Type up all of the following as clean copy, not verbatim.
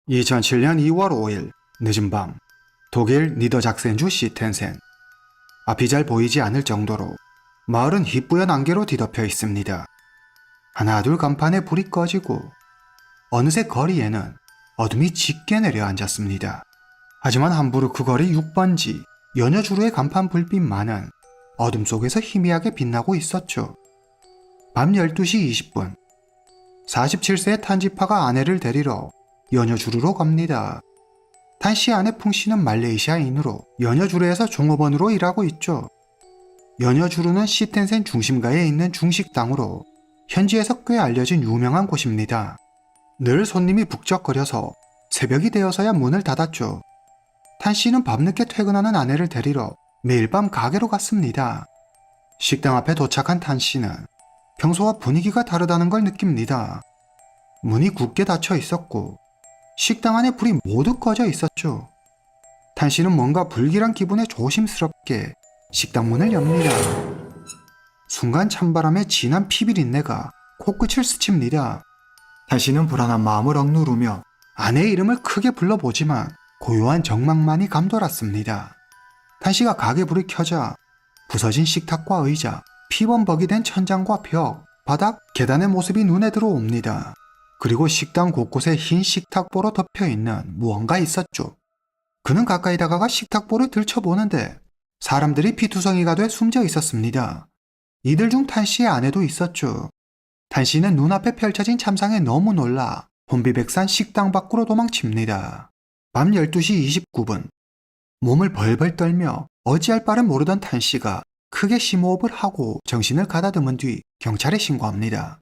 (2007년 2월 5일) 늦은 밤, 독일 니더작센주 시텐센. 앞이 잘 보이지 않을 정도로 마을은 희뿌연 안개로 뒤덮여 있습니다. 하나 둘 간판에 불이 꺼지고 어느새 거리에는 어둠이 짙게 내려앉았습니다. 하지만 함부르크 거리 6번지 연여주루의 간판 불빛만은 어둠 속에서 희미하게 빛나고 있었죠. 밤 12시 20분 47세의 탄지파가 아내를 데리러 연여주루로 갑니다. 탄씨 아내 풍씨는 말레이시아인으로 연여주루에서 종업원으로 일하고 있죠. 연여주루는 시텐센 중심가에 있는 중식당으로 현지에서 꽤 알려진 유명한 곳입니다. 늘 손님이 북적거려서 새벽이 되어서야 문을 닫았죠. 탄씨는 밤늦게 퇴근하는 아내를 데리러 매일 밤 가게로 갔습니다. 식당 앞에 도착한 탄씨는 평소와 분위기가 다르다는 걸 느낍니다. 문이 굳게 닫혀 있었고 식당 안에 불이 모두 꺼져 있었죠. 탄씨는 뭔가 불길한 기분에 조심스럽게 식당 문을 엽니다. 순간 찬바람에 진한 피비린내가 코끝을 스칩니다. 탄씨는 불안한 마음을 억누르며 아내의 이름을 크게 불러보지만 고요한 정막만이 감돌았습니다. 탄씨가 가게 불이 켜자 부서진 식탁과 의자, 피범벅이 된 천장과 벽, 바닥, 계단의 모습이 눈에 들어옵니다. 그리고 식당 곳곳에 흰 식탁보로 덮여있는 무언가 있었죠. 그는 가까이 다가가 식탁보를 들춰보는데 사람들이 피투성이가 돼 숨져 있었습니다. 이들 중 탄씨의 아내도 있었죠. 탄씨는 눈앞에 펼쳐진 참상에 너무 놀라 혼비백산 식당 밖으로 도망칩니다. 밤 12시 29분 몸을 벌벌 떨며 어찌할 바를 모르던 탄씨가 크게 심호흡을 하고 정신을 가다듬은 뒤 경찰에 신고합니다.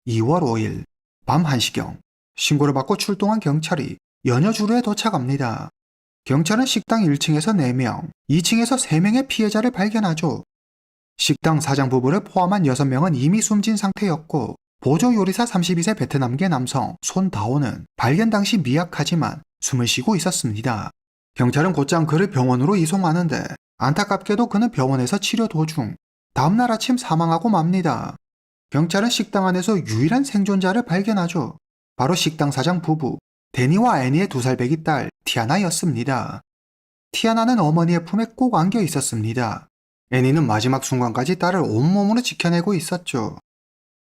2월 5일 밤 1시경 신고를 받고 출동한 경찰이 연여주루에 도착합니다. 경찰은 식당 1층에서 4명, 2층에서 3명의 피해자를 발견하죠. 식당 사장 부부를 포함한 6명은 이미 숨진 상태였고 보조 요리사 32세 베트남계 남성 손다오는 발견 당시 미약하지만 숨을 쉬고 있었습니다. 경찰은 곧장 그를 병원으로 이송하는데 안타깝게도 그는 병원에서 치료 도중 다음날 아침 사망하고 맙니다. 경찰은 식당 안에서 유일한 생존자를 발견하죠. 바로 식당 사장 부부 데니와 애니의 2살배기 딸 티아나였습니다. 티아나는 어머니의 품에 꼭 안겨 있었습니다. 애니는 마지막 순간까지 딸을 온몸으로 지켜내고 있었죠.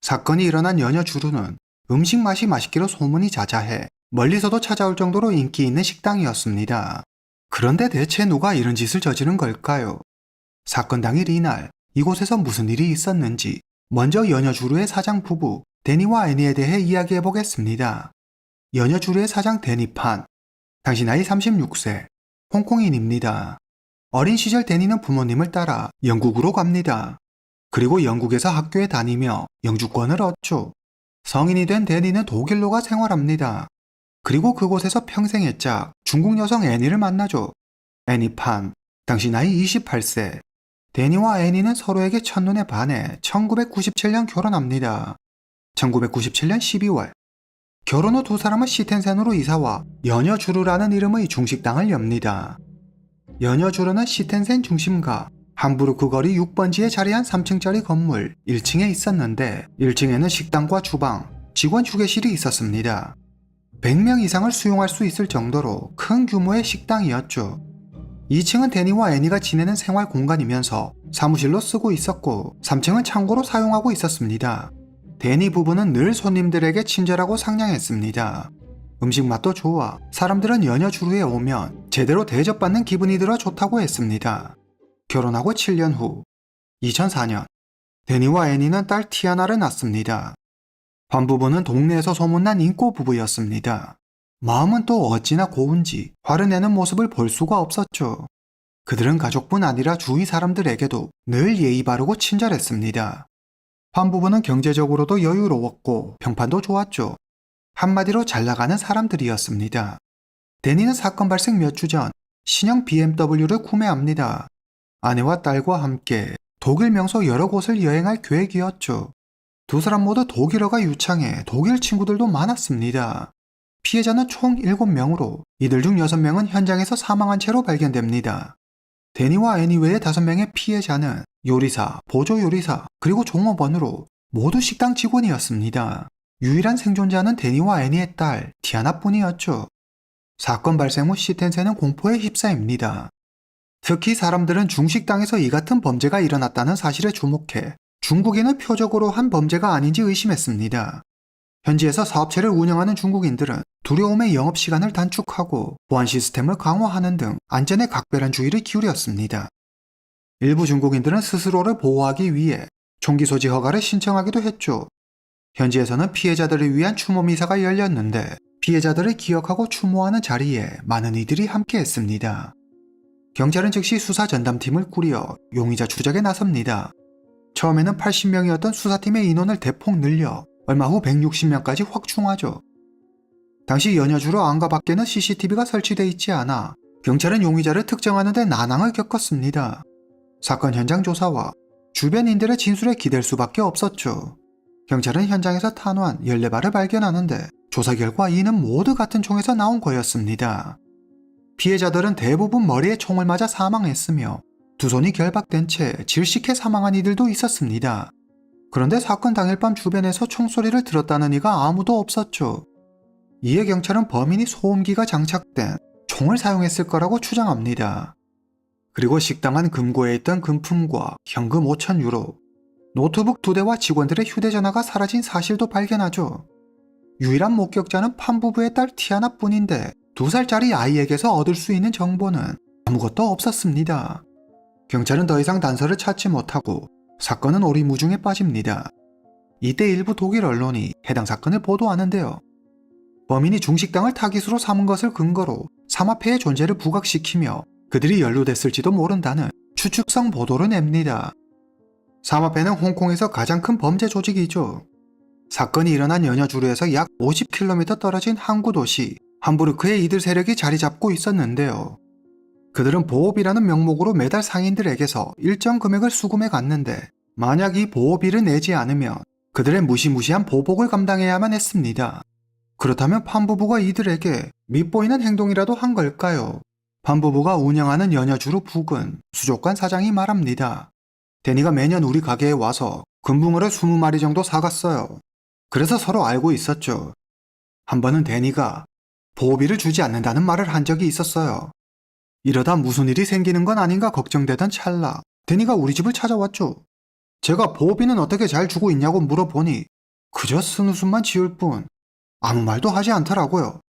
사건이 일어난 연여주루는 음식 맛이 맛있기로 소문이 자자해 멀리서도 찾아올 정도로 인기 있는 식당이었습니다. 그런데 대체 누가 이런 짓을 저지른 걸까요? 사건 당일 이날 이곳에서 무슨 일이 있었는지 먼저 연여주루의 사장 부부 데니와 애니에 대해 이야기해보겠습니다. 연여주루의 사장 데니판, 당시 나이 36세, 홍콩인입니다. 어린 시절 데니는 부모님을 따라 영국으로 갑니다. 그리고 영국에서 학교에 다니며 영주권을 얻죠. 성인이 된 데니는 독일로 가 생활합니다. 그리고 그곳에서 평생의 짝 중국 여성 애니를 만나죠. 애니판, 당시 나이 28세. 데니와 애니는 서로에게 첫눈에 반해 1997년 결혼합니다. 1997년 12월. 결혼 후 두 사람은 시텐센으로 이사와 연여주루라는 이름의 중식당을 엽니다. 연여주루는 시텐센 중심가 함부르크 거리 6번지에 자리한 3층짜리 건물 1층에 있었는데 1층에는 식당과 주방, 직원 휴게실이 있었습니다. 100명 이상을 수용할 수 있을 정도로 큰 규모의 식당이었죠. 2층은 데니와 애니가 지내는 생활 공간이면서 사무실로 쓰고 있었고 3층은 창고로 사용하고 있었습니다. 데니 부부는 늘 손님들에게 친절하고 상냥했습니다. 음식 맛도 좋아 사람들은 연여주루에 오면 제대로 대접받는 기분이 들어 좋다고 했습니다. 결혼하고 7년 후 2004년 데니와 애니는 딸 티아나를 낳습니다. 반 부부는 동네에서 소문난 인꼬 부부였습니다. 마음은 또 어찌나 고운지 화를 내는 모습을 볼 수가 없었죠. 그들은 가족뿐 아니라 주위 사람들에게도 늘 예의 바르고 친절했습니다. 반 부부는 경제적으로도 여유로웠고 평판도 좋았죠. 한마디로 잘 나가는 사람들이었습니다. 데니는 사건 발생 몇 주 전 신형 BMW를 구매합니다. 아내와 딸과 함께 독일 명소 여러 곳을 여행할 계획이었죠. 두 사람 모두 독일어가 유창해 독일 친구들도 많았습니다. 피해자는 총 7명으로 이들 중 6명은 현장에서 사망한 채로 발견됩니다. 데니와 애니 외에 5명의 피해자는 요리사, 보조요리사, 그리고 종업원으로 모두 식당 직원이었습니다. 유일한 생존자는 데니와 애니의 딸 디아나뿐이었죠. 사건 발생 후 시텐센은 공포에 휩싸입니다. 특히 사람들은 중식당에서 이 같은 범죄가 일어났다는 사실에 주목해 중국인을 표적으로 한 범죄가 아닌지 의심했습니다. 현지에서 사업체를 운영하는 중국인들은 두려움의 영업시간을 단축하고 보안 시스템을 강화하는 등 안전에 각별한 주의를 기울였습니다. 일부 중국인들은 스스로를 보호하기 위해 총기 소지 허가를 신청하기도 했죠. 현지에서는 피해자들을 위한 추모 미사가 열렸는데 피해자들을 기억하고 추모하는 자리에 많은 이들이 함께했습니다. 경찰은 즉시 수사 전담팀을 꾸려 용의자 추적에 나섭니다. 처음에는 80명이었던 수사팀의 인원을 대폭 늘려 얼마 후 160명까지 확충하죠. 당시 연여주로 안과 밖에는 CCTV가 설치되어 있지 않아 경찰은 용의자를 특정하는 데 난항을 겪었습니다. 사건 현장 조사와 주변인들의 진술에 기댈 수밖에 없었죠. 경찰은 현장에서 탄환 14발을 발견하는데 조사 결과 이는 모두 같은 총에서 나온 거였습니다. 피해자들은 대부분 머리에 총을 맞아 사망했으며 두 손이 결박된 채 질식해 사망한 이들도 있었습니다. 그런데 사건 당일 밤 주변에서 총소리를 들었다는 이가 아무도 없었죠. 이에 경찰은 범인이 소음기가 장착된 총을 사용했을 거라고 추정합니다. 그리고 식당 안 금고에 있던 금품과 현금 5,000유로, 노트북 2대와 직원들의 휴대전화가 사라진 사실도 발견하죠. 유일한 목격자는 판부부의 딸 티아나뿐인데 2살짜리 아이에게서 얻을 수 있는 정보는 아무것도 없었습니다. 경찰은 더 이상 단서를 찾지 못하고 사건은 오리무중에 빠집니다. 이때 일부 독일 언론이 해당 사건을 보도하는데요. 범인이 중식당을 타깃으로 삼은 것을 근거로 삼합회의 존재를 부각시키며 그들이 연루됐을지도 모른다는 추측성 보도를 냅니다. 삼합회는 홍콩에서 가장 큰 범죄 조직이죠. 사건이 일어난 연여주루에서 약 50km 떨어진 항구 도시 함부르크에 이들 세력이 자리 잡고 있었는데요. 그들은 보호비라는 명목으로 매달 상인들에게서 일정 금액을 수금해 갔는데 만약 이 보호비를 내지 않으면 그들의 무시무시한 보복을 감당해야만 했습니다. 그렇다면 판부부가 이들에게 밉보이는 행동이라도 한 걸까요? 판부부가 운영하는 연여주루 북은 수족관 사장이 말합니다. 데니가 매년 우리 가게에 와서 금붕어를 20마리 정도 사갔어요. 그래서 서로 알고 있었죠. 한 번은 데니가 보호비를 주지 않는다는 말을 한 적이 있었어요. 이러다 무슨 일이 생기는 건 아닌가 걱정되던 찰나 데니가 우리 집을 찾아왔죠. 제가 보호비는 어떻게 잘 주고 있냐고 물어보니 그저 쓴웃음만 지을 뿐 아무 말도 하지 않더라고요.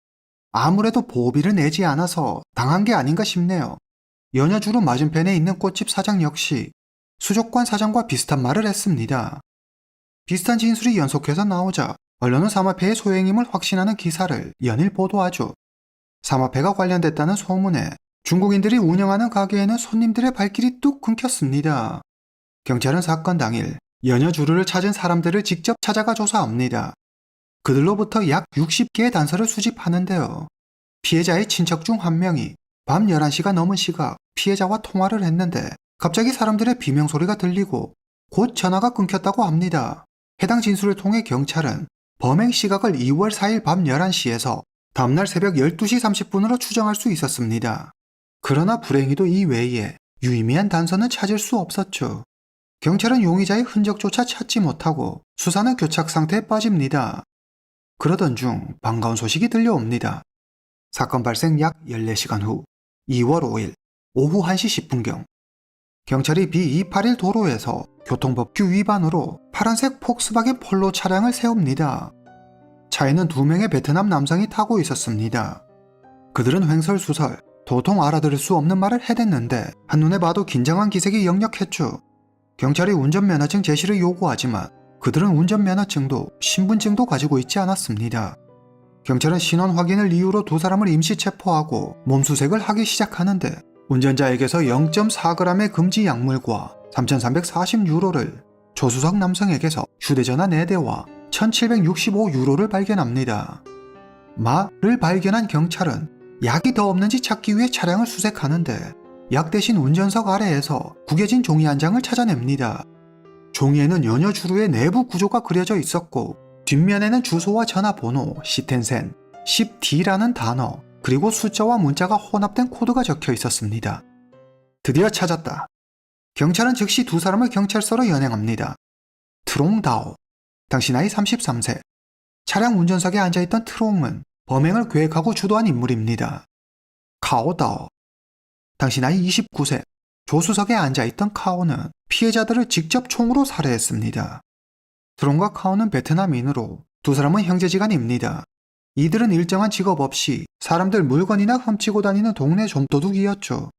아무래도 보호비를 내지 않아서 당한 게 아닌가 싶네요. 연여주루 맞은편에 있는 꽃집 사장 역시 수족관 사장과 비슷한 말을 했습니다. 비슷한 진술이 연속해서 나오자 언론은 삼합회의 소행임을 확신하는 기사를 연일 보도하죠. 삼합회가 관련됐다는 소문에 중국인들이 운영하는 가게에는 손님들의 발길이 뚝 끊겼습니다. 경찰은 사건 당일 연여주루를 찾은 사람들을 직접 찾아가 조사합니다. 그들로부터 약 60개의 단서를 수집하는데요. 피해자의 친척 중 한 명이 밤 11시가 넘은 시각 피해자와 통화를 했는데 갑자기 사람들의 비명소리가 들리고 곧 전화가 끊겼다고 합니다. 해당 진술을 통해 경찰은 범행 시각을 2월 4일 밤 11시에서 다음날 새벽 12시 30분으로 추정할 수 있었습니다. 그러나 불행히도 이 외에 유의미한 단서는 찾을 수 없었죠. 경찰은 용의자의 흔적조차 찾지 못하고 수사는 교착 상태에 빠집니다. 그러던 중 반가운 소식이 들려옵니다. 사건 발생 약 14시간 후 2월 5일 오후 1시 10분경 경찰이 B281 도로에서 교통법규 위반으로 파란색 폭스바겐 폴로 차량을 세웁니다. 차에는 2명의 베트남 남성이 타고 있었습니다. 그들은 횡설수설 도통 알아들을 수 없는 말을 해댔는데 한눈에 봐도 긴장한 기색이 역력했죠. 경찰이 운전면허증 제시를 요구하지만 그들은 운전면허증도 신분증도 가지고 있지 않았습니다. 경찰은 신원 확인을 이유로 두 사람을 임시 체포하고 몸수색을 하기 시작하는데 운전자에게서 0.4g의 금지 약물과 3,340유로를, 조수석 남성에게서 휴대전화 4대와 1,765유로를 발견합니다. 마를 발견한 경찰은 약이 더 없는지 찾기 위해 차량을 수색하는데 약 대신 운전석 아래에서 구겨진 종이 한 장을 찾아냅니다. 종이에는 연여주루의 내부 구조가 그려져 있었고 뒷면에는 주소와 전화번호, 시텐센, 10D라는 단어, 그리고 숫자와 문자가 혼합된 코드가 적혀 있었습니다. 드디어 찾았다. 경찰은 즉시 두 사람을 경찰서로 연행합니다. 트롱다오, 당시 나이 33세. 차량 운전석에 앉아있던 트롱은 범행을 계획하고 주도한 인물입니다. 카오다오. 당시 나이 29세. 조수석에 앉아있던 카오는 피해자들을 직접 총으로 살해했습니다. 트롱과 카오는 베트남인으로 두 사람은 형제지간입니다. 이들은 일정한 직업 없이 사람들 물건이나 훔치고 다니는 동네 좀도둑이었죠.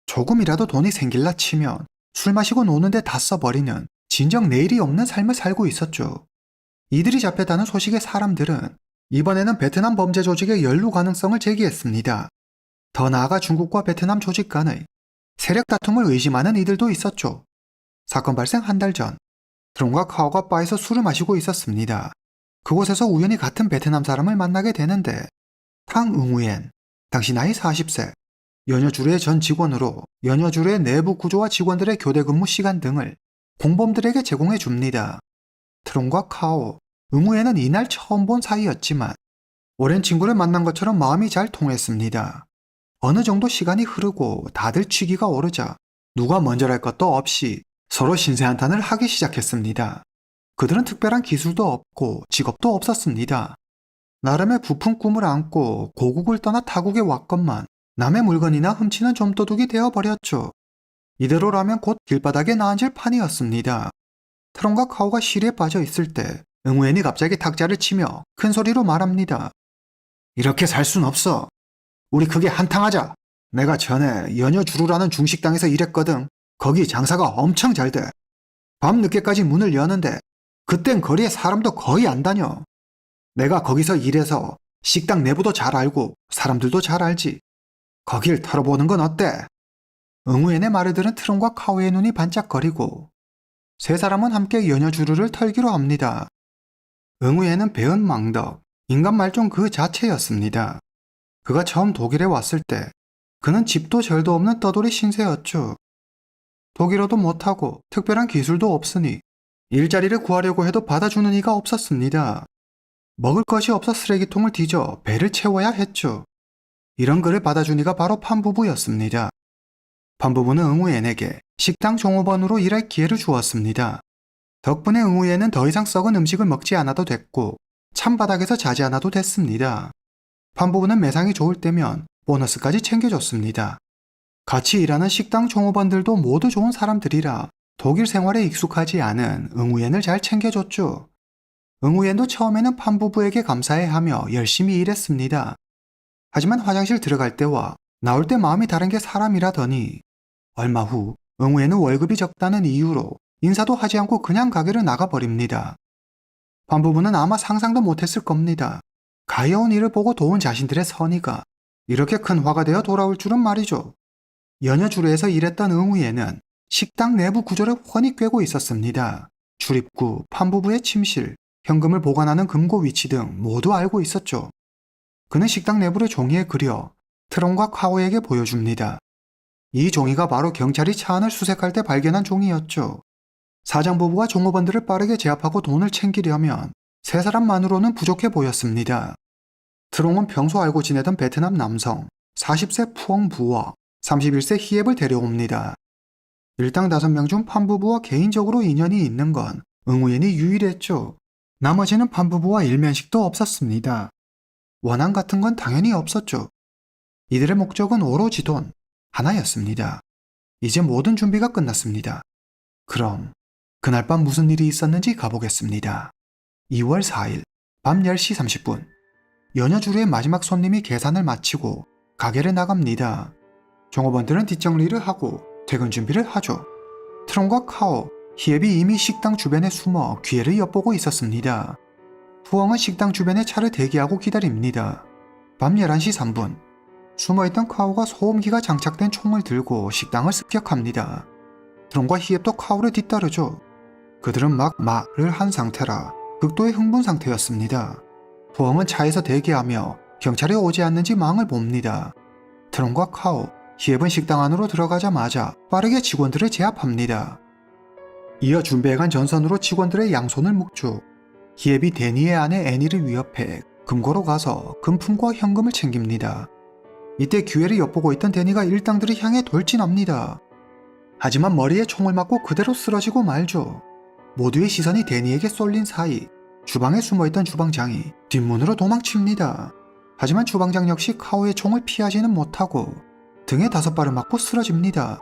조금이라도 돈이 생길라 치면 술 마시고 노는데 다 써버리는 진정 내일이 없는 삶을 살고 있었죠. 이들이 잡혔다는 소식의 사람들은 이번에는 베트남 범죄 조직의 연루 가능성을 제기했습니다. 더 나아가 중국과 베트남 조직 간의 세력 다툼을 의심하는 이들도 있었죠. 사건 발생 한 달 전, 트롱과 카오가 바에서 술을 마시고 있었습니다. 그곳에서 우연히 같은 베트남 사람을 만나게 되는데 탕 응우엔, 당시 나이 40세, 연여주루의 전 직원으로 연여주루의 내부 구조와 직원들의 교대 근무 시간 등을 공범들에게 제공해 줍니다. 트롱과 카오, 응우엔은 이날 처음 본 사이였지만 오랜 친구를 만난 것처럼 마음이 잘 통했습니다. 어느 정도 시간이 흐르고 다들 취기가 오르자 누가 먼저랄 것도 없이 서로 신세한탄을 하기 시작했습니다. 그들은 특별한 기술도 없고 직업도 없었습니다. 나름의 부푼 꿈을 안고 고국을 떠나 타국에 왔건만 남의 물건이나 훔치는 좀도둑이 되어버렸죠. 이대로라면 곧 길바닥에 나앉을 판이었습니다. 트롱과 카오가 시리에 빠져 있을 때 응우엔이 갑자기 탁자를 치며 큰 소리로 말합니다. 이렇게 살 순 없어. 우리 크게 한탕하자. 내가 전에 연여주루라는 중식당에서 일했거든. 거기 장사가 엄청 잘 돼. 밤 늦게까지 문을 여는데 그땐 거리에 사람도 거의 안 다녀. 내가 거기서 일해서 식당 내부도 잘 알고 사람들도 잘 알지. 거길 털어보는 건 어때? 응우엔의 말을 들은 트롱과 카오의 눈이 반짝거리고 세 사람은 함께 연여주루를 털기로 합니다. 응우엔은 배은 망덕, 인간 말종 그 자체였습니다. 그가 처음 독일에 왔을 때 그는 집도 절도 없는 떠돌이 신세였죠. 독일어도 못하고 특별한 기술도 없으니 일자리를 구하려고 해도 받아주는 이가 없었습니다. 먹을 것이 없어 쓰레기통을 뒤져 배를 채워야 했죠. 이런 그를 받아준 이가 바로 판부부였습니다. 판부부는 응우엔에게 식당 종업원으로 일할 기회를 주었습니다. 덕분에 응우엔은 더 이상 썩은 음식을 먹지 않아도 됐고 찬바닥에서 자지 않아도 됐습니다. 판부부는 매상이 좋을 때면 보너스까지 챙겨줬습니다. 같이 일하는 식당 종업원들도 모두 좋은 사람들이라 독일 생활에 익숙하지 않은 응우엔을 잘 챙겨줬죠. 응우엔도 처음에는 판부부에게 감사해하며 열심히 일했습니다. 하지만 화장실 들어갈 때와 나올 때 마음이 다른 게 사람이라더니 얼마 후 응우엔은 월급이 적다는 이유로 인사도 하지 않고 그냥 가게를 나가버립니다. 판부부는 아마 상상도 못했을 겁니다. 가여운 일을 보고 도운 자신들의 선의가 이렇게 큰 화가 되어 돌아올 줄은 말이죠. 연여주루에서 일했던 응우엔은 식당 내부 구조를 훤히 꿰고 있었습니다. 출입구, 판부부의 침실, 현금을 보관하는 금고 위치 등 모두 알고 있었죠. 그는 식당 내부를 종이에 그려 트롱과 카오에게 보여줍니다. 이 종이가 바로 경찰이 차 안을 수색할 때 발견한 종이였죠. 사장부부와 종업원들을 빠르게 제압하고 돈을 챙기려면 세 사람만으로는 부족해 보였습니다. 트롱은 평소 알고 지내던 베트남 남성 40세 푸엉 부와 31세 히앱을 데려옵니다. 일당 5명 중 판부부와 개인적으로 인연이 있는 건 응우엔이 유일했죠. 나머지는 판부부와 일면식도 없었습니다. 원한 같은 건 당연히 없었죠. 이들의 목적은 오로지 돈 하나였습니다. 이제 모든 준비가 끝났습니다. 그럼 그날 밤 무슨 일이 있었는지 가보겠습니다. 2월 4일 밤 10시 30분 연여주루의 마지막 손님이 계산을 마치고 가게를 나갑니다. 종업원들은 뒷정리를 하고 퇴근 준비를 하죠. 트롱과 카오, 히앱이 이미 식당 주변에 숨어 기회를 엿보고 있었습니다. 푸엉은 식당 주변에 차를 대기하고 기다립니다. 밤 11시 3분 숨어있던 카오가 소음기가 장착된 총을 들고 식당을 습격합니다. 트롱과 히앱도 카오를 뒤따르죠. 그들은 막 말을 한 상태라 극도의 흥분 상태였습니다. 푸엉은 차에서 대기하며 경찰이 오지 않는지 망을 봅니다. 트롱과 카오, 히앱은 식당 안으로 들어가자마자 빠르게 직원들을 제압합니다. 이어 준비해간 전선으로 직원들의 양손을 묶죠. 히앱이 데니의 아내 애니를 위협해 금고로 가서 금품과 현금을 챙깁니다. 이때 기회를 엿보고 있던 데니가 일당들을 향해 돌진합니다. 하지만 머리에 총을 맞고 그대로 쓰러지고 말죠. 모두의 시선이 데니에게 쏠린 사이 주방에 숨어있던 주방장이 뒷문으로 도망칩니다. 하지만 주방장 역시 카오의 총을 피하지는 못하고 등에 5발을 맞고 쓰러집니다.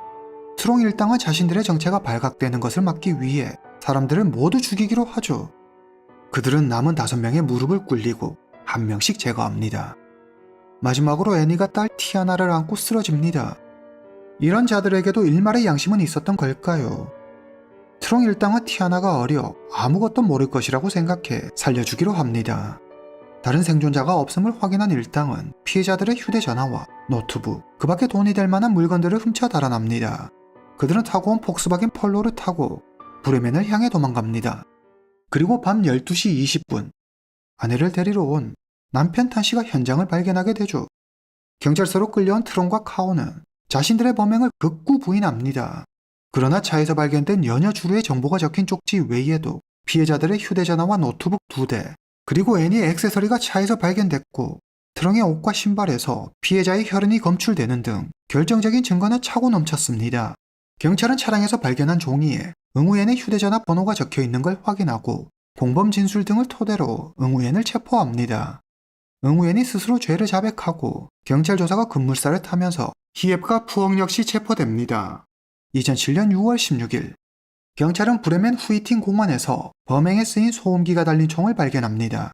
트롱 일당은 자신들의 정체가 발각되는 것을 막기 위해 사람들을 모두 죽이기로 하죠. 그들은 남은 5명의 무릎을 꿇리고 1명씩 제거합니다. 마지막으로 애니가 딸 티아나를 안고 쓰러집니다. 이런 자들에게도 일말의 양심은 있었던 걸까요? 트롱 일당은 티아나가 어려 아무것도 모를 것이라고 생각해 살려주기로 합니다. 다른 생존자가 없음을 확인한 일당은 피해자들의 휴대전화와 노트북, 그 밖에 돈이 될 만한 물건들을 훔쳐 달아납니다. 그들은 타고 온 폭스바겐 펄로를 타고 브레멘을 향해 도망갑니다. 그리고 밤 12시 20분 아내를 데리러 온 남편 탄씨가 현장을 발견하게 되죠. 경찰서로 끌려온 트롱과 카오는 자신들의 범행을 극구 부인합니다. 그러나 차에서 발견된 연여 주루의 정보가 적힌 쪽지 외에도 피해자들의 휴대전화와 노트북 2대, 그리고 애니의 액세서리가 차에서 발견됐고 트렁의 옷과 신발에서 피해자의 혈흔이 검출되는 등 결정적인 증거는 차고 넘쳤습니다. 경찰은 차량에서 발견한 종이에 응우엔의 휴대전화 번호가 적혀있는 걸 확인하고 공범 진술 등을 토대로 응우엔을 체포합니다. 응우엔이 스스로 죄를 자백하고 경찰 조사가 급물살을 타면서 히앱과 푸엉 역시 체포됩니다. 2007년 6월 16일 경찰은 브레멘 후이팅 공원에서 범행에 쓰인 소음기가 달린 총을 발견합니다.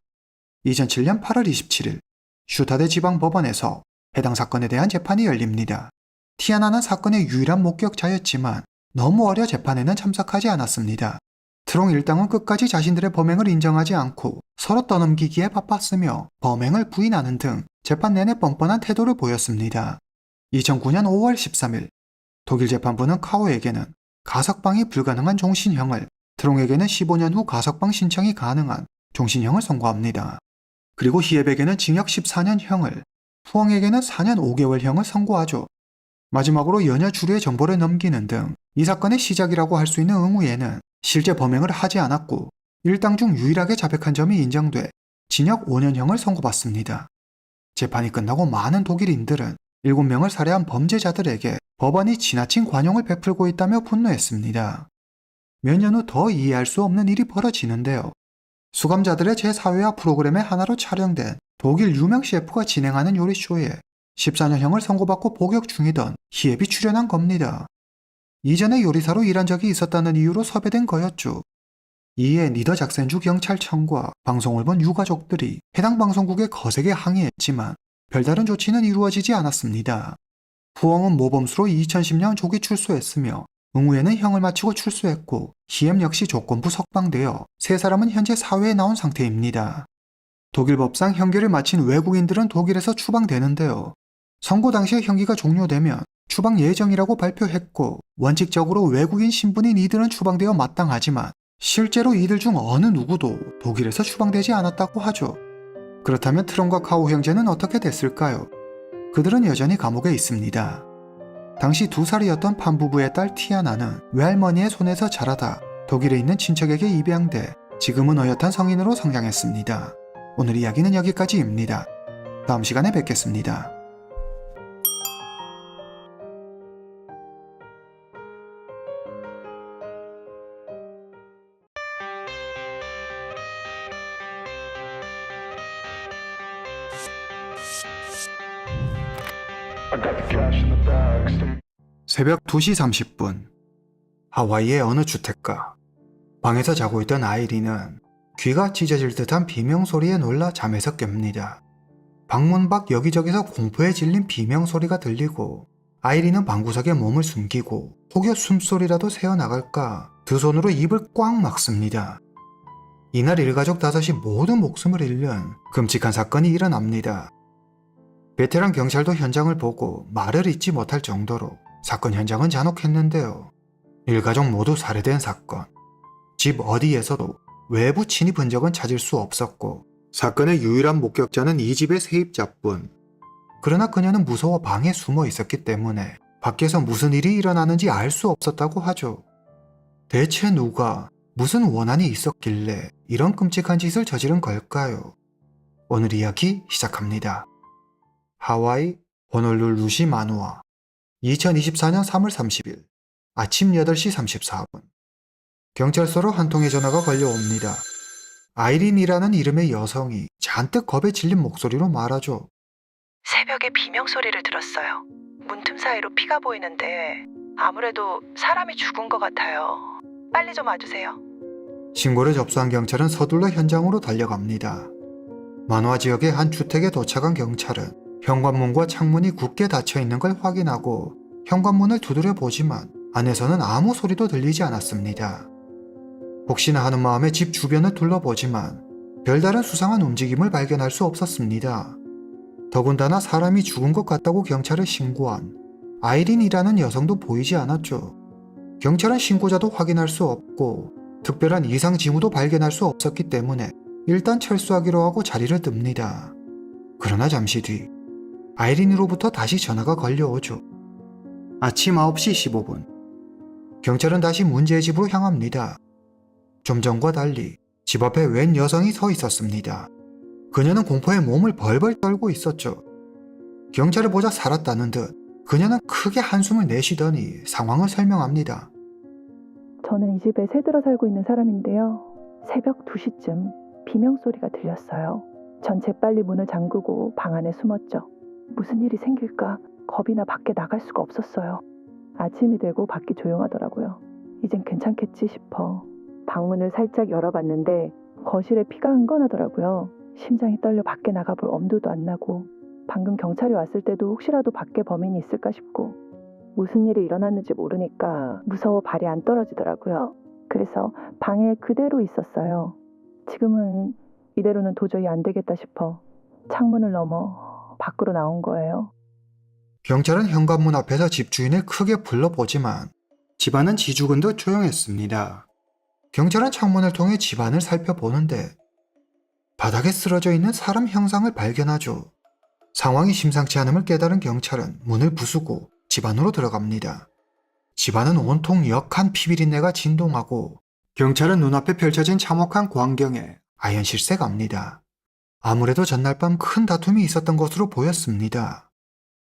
2007년 8월 27일 슈타데 지방법원에서 해당 사건에 대한 재판이 열립니다. 티아나는 사건의 유일한 목격자였지만 너무 어려 재판에는 참석하지 않았습니다. 트롱 일당은 끝까지 자신들의 범행을 인정하지 않고 서로 떠넘기기에 바빴으며 범행을 부인하는 등 재판 내내 뻔뻔한 태도를 보였습니다. 2009년 5월 13일 독일 재판부는 카오에게는 가석방이 불가능한 종신형을, 트롱에게는 15년 후 가석방 신청이 가능한 종신형을 선고합니다. 그리고 히앱에게는 징역 14년형을, 푸엉에게는 4년 5개월형을 선고하죠. 마지막으로 연여 주류의 정보를 넘기는 등 이 사건의 시작이라고 할 수 있는 응우에는 실제 범행을 하지 않았고 일당 중 유일하게 자백한 점이 인정돼 징역 5년형을 선고받습니다. 재판이 끝나고 많은 독일인들은 7명을 살해한 범죄자들에게 법원이 지나친 관용을 베풀고 있다며 분노했습니다. 몇 년 후 더 이해할 수 없는 일이 벌어지는데요. 수감자들의 제4회화 프로그램의 하나로 촬영된 독일 유명 셰프가 진행하는 요리쇼에 14년형을 선고받고 복역 중이던 히앱이 출연한 겁니다. 이전에 요리사로 일한 적이 있었다는 이유로 섭외된 거였죠. 이에 니더 작센주 경찰청과 방송을 본 유가족들이 해당 방송국에 거세게 항의했지만 별다른 조치는 이루어지지 않았습니다. 푸엉은 모범수로 2010년 조기 출소했으며 응우에는 형을 마치고 출소했고 히엠 역시 조건부 석방되어 세 사람은 현재 사회에 나온 상태입니다. 독일 법상 형기를 마친 외국인들은 독일에서 추방되는데요. 선고 당시에 형기가 종료되면 추방 예정이라고 발표했고 원칙적으로 외국인 신분인 이들은 추방되어 마땅하지만 실제로 이들 중 어느 누구도 독일에서 추방되지 않았다고 하죠. 그렇다면 트럼과 카오 형제는 어떻게 됐을까요? 그들은 여전히 감옥에 있습니다. 당시 2살이었던 판부부의 딸 티아나는 외할머니의 손에서 자라다 독일에 있는 친척에게 입양돼 지금은 어엿한 성인으로 성장했습니다. 오늘 이야기는 여기까지입니다. 다음 시간에 뵙겠습니다. 새벽 2시 30분 하와이의 어느 주택가. 방에서 자고 있던 아이린은 귀가 찢어질 듯한 비명소리에 놀라 잠에서 깹니다. 방문 밖 여기저기서 공포에 질린 비명소리가 들리고 아이린은 방구석에 몸을 숨기고 혹여 숨소리라도 새어나갈까 두 손으로 입을 꽉 막습니다. 이날 일가족 5이 모두 목숨을 잃는 끔찍한 사건이 일어납니다. 베테랑 경찰도 현장을 보고 말을 잇지 못할 정도로 사건 현장은 잔혹했는데요. 일가족 모두 살해된 사건. 집 어디에서도 외부 침입 흔적은 찾을 수 없었고 사건의 유일한 목격자는 이 집의 세입자뿐. 그러나 그녀는 무서워 방에 숨어 있었기 때문에 밖에서 무슨 일이 일어나는지 알 수 없었다고 하죠. 대체 누가 무슨 원한이 있었길래 이런 끔찍한 짓을 저지른 걸까요? 오늘 이야기 시작합니다. 하와이 호놀룰루시 마누아 2024년 3월 30일 아침 8시 34분 경찰서로 한 통의 전화가 걸려옵니다. 아이린이라는 이름의 여성이 잔뜩 겁에 질린 목소리로 말하죠. 새벽에 비명 소리를 들었어요. 문틈 사이로 피가 보이는데 아무래도 사람이 죽은 것 같아요. 빨리 좀 와주세요. 신고를 접수한 경찰은 서둘러 현장으로 달려갑니다. 만화 지역의 한 주택에 도착한 경찰은 현관문과 창문이 굳게 닫혀 있는 걸 확인하고 현관문을 두드려 보지만 안에서는 아무 소리도 들리지 않았습니다. 혹시나 하는 마음에 집 주변을 둘러보지만 별다른 수상한 움직임을 발견할 수 없었습니다. 더군다나 사람이 죽은 것 같다고 경찰에 신고한 아이린이라는 여성도 보이지 않았죠. 경찰은 신고자도 확인할 수 없고 특별한 이상 징후도 발견할 수 없었기 때문에 일단 철수하기로 하고 자리를 뜹니다. 그러나 잠시 뒤 아이린으로부터 다시 전화가 걸려오죠. 아침 9시 15분. 경찰은 다시 문제의 집으로 향합니다. 좀 전과 달리 집 앞에 웬 여성이 서 있었습니다. 그녀는 공포에 몸을 벌벌 떨고 있었죠. 경찰을 보자 살았다는 듯 그녀는 크게 한숨을 내쉬더니 상황을 설명합니다. 저는 이 집에 새들어 살고 있는 사람인데요. 새벽 2시쯤 비명 소리가 들렸어요. 전 재빨리 문을 잠그고 방 안에 숨었죠. 무슨 일이 생길까 겁이 나 밖에 나갈 수가 없었어요. 아침이 되고 밖이 조용하더라고요. 이젠 괜찮겠지 싶어 방문을 살짝 열어봤는데 거실에 피가 흥건하더라고요. 심장이 떨려 밖에 나가볼 엄두도 안 나고 방금 경찰이 왔을 때도 혹시라도 밖에 범인이 있을까 싶고 무슨 일이 일어났는지 모르니까 무서워 발이 안 떨어지더라고요. 그래서 방에 그대로 있었어요. 지금은 이대로는 도저히 안 되겠다 싶어 창문을 넘어 밖으로 나온 거예요. 경찰은 현관문 앞에서 집주인을 크게 불러보지만 집안은 지죽은 듯 조용했습니다. 경찰은 창문을 통해 집안을 살펴보는데 바닥에 쓰러져 있는 사람 형상을 발견하죠. 상황이 심상치 않음을 깨달은 경찰은 문을 부수고 집 안으로 들어갑니다. 집안은 온통 역한 피비린내가 진동하고 경찰은 눈앞에 펼쳐진 참혹한 광경에 아연실세 갑니다. 아무래도 전날 밤 큰 다툼이 있었던 것으로 보였습니다.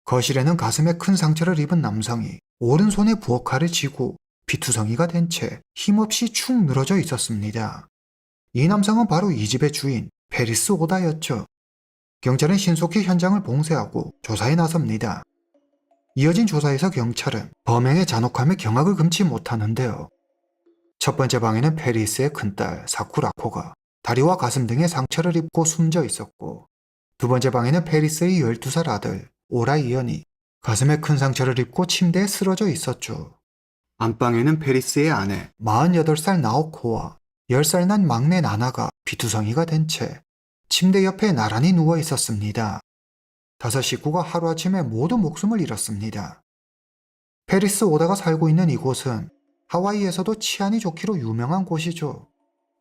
거실에는 가슴에 큰 상처를 입은 남성이 오른손에 부엌칼을 쥐고 피투성이가 된 채 힘없이 축 늘어져 있었습니다. 이 남성은 바로 이 집의 주인 페리스 오다였죠. 경찰은 신속히 현장을 봉쇄하고 조사에 나섭니다. 이어진 조사에서 경찰은 범행의 잔혹함에 경악을 금치 못하는데요. 첫 번째 방에는 페리스의 큰딸 사쿠라코가 다리와 가슴 등에 상처를 입고 숨져 있었고, 두 번째 방에는 페리스의 12살 아들 오라이언이 가슴에 큰 상처를 입고 침대에 쓰러져 있었죠. 안방에는 페리스의 아내 48살 나오코와 10살 난 막내 나나가 피투성이가 된 채 침대 옆에 나란히 누워 있었습니다. 5 식구가 하루아침에 모두 목숨을 잃었습니다. 페리스 오다가 살고 있는 이곳은 하와이에서도 치안이 좋기로 유명한 곳이죠.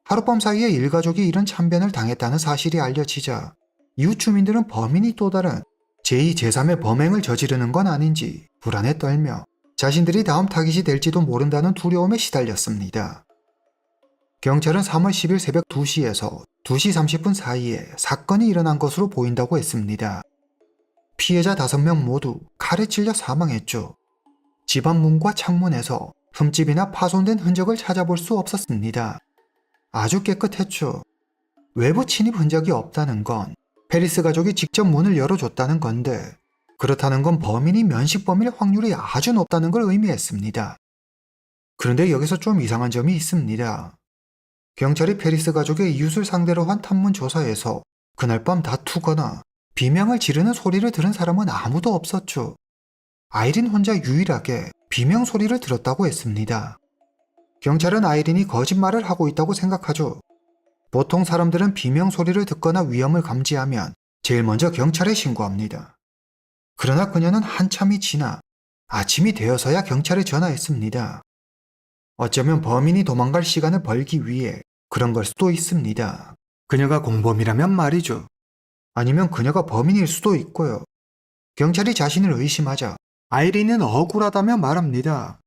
하룻밤 사이에 일가족이 이런 참변을 당했다는 사실이 알려지자 이웃 주민들은 범인이 또 다른 제2, 제3의 범행을 저지르는 건 아닌지 불안에 떨며 자신들이 다음 타깃이 될지도 모른다는 두려움에 시달렸습니다. 경찰은 3월 10일 새벽 2시에서 2시 30분 사이에 사건이 일어난 것으로 보인다고 했습니다. 피해자 5명 모두 칼에 찔려 사망했죠. 집안 문과 창문에서 흠집이나 파손된 흔적을 찾아볼 수 없었습니다. 아주 깨끗했죠. 외부 침입 흔적이 없다는 건 페리스 가족이 직접 문을 열어줬다는 건데, 그렇다는 건 범인이 면식범일 확률이 아주 높다는 걸 의미했습니다. 그런데 여기서 좀 이상한 점이 있습니다. 경찰이 페리스 가족의 이웃을 상대로 한 탐문 조사에서 그날 밤 다투거나 비명을 지르는 소리를 들은 사람은 아무도 없었죠. 아이린 혼자 유일하게 비명 소리를 들었다고 했습니다. 경찰은 아이린이 거짓말을 하고 있다고 생각하죠. 보통 사람들은 비명 소리를 듣거나 위험을 감지하면 제일 먼저 경찰에 신고합니다. 그러나 그녀는 한참이 지나 아침이 되어서야 경찰에 전화했습니다. 어쩌면 범인이 도망갈 시간을 벌기 위해 그런 걸 수도 있습니다. 그녀가 공범이라면 말이죠. 아니면 그녀가 범인일 수도 있고요. 경찰이 자신을 의심하자 아이린은 억울하다며 말합니다.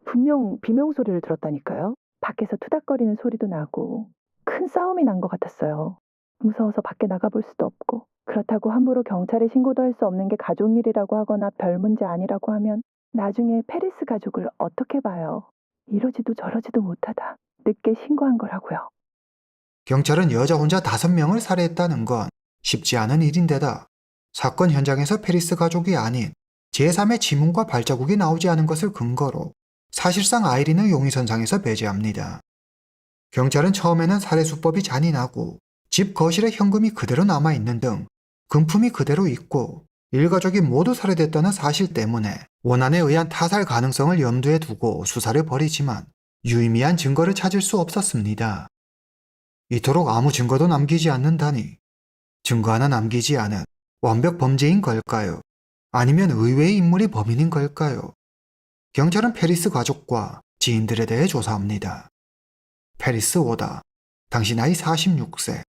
분명 비명 소리를 들었다니까요. 밖에서 투닥거리는 소리도 나고 큰 싸움이 난 것 같았어요. 무서워서 밖에 나가볼 수도 없고, 그렇다고 함부로 경찰에 신고도 할 수 없는 게 가족 일이라고 하거나 별 문제 아니라고 하면 나중에 페리스 가족을 어떻게 봐요. 이러지도 저러지도 못하다 늦게 신고한 거라고요. 경찰은 여자 혼자 5명을 살해했다는 건 쉽지 않은 일인데다 사건 현장에서 페리스 가족이 아닌 제3의 지문과 발자국이 나오지 않은 것을 근거로 사실상 아이린을 용의선상에서 배제합니다. 경찰은 처음에는 살해 수법이 잔인하고 집 거실에 현금이 그대로 남아있는 등 금품이 그대로 있고 일가족이 모두 살해됐다는 사실 때문에 원한에 의한 타살 가능성을 염두에 두고 수사를 벌이지만 유의미한 증거를 찾을 수 없었습니다. 이토록 아무 증거도 남기지 않는다니 증거 하나 남기지 않은 완벽 범죄인 걸까요? 아니면 의외의 인물이 범인인 걸까요? 경찰은 페리스 가족과 지인들에 대해 조사합니다. 페리스 오다. 당시 나이 46세.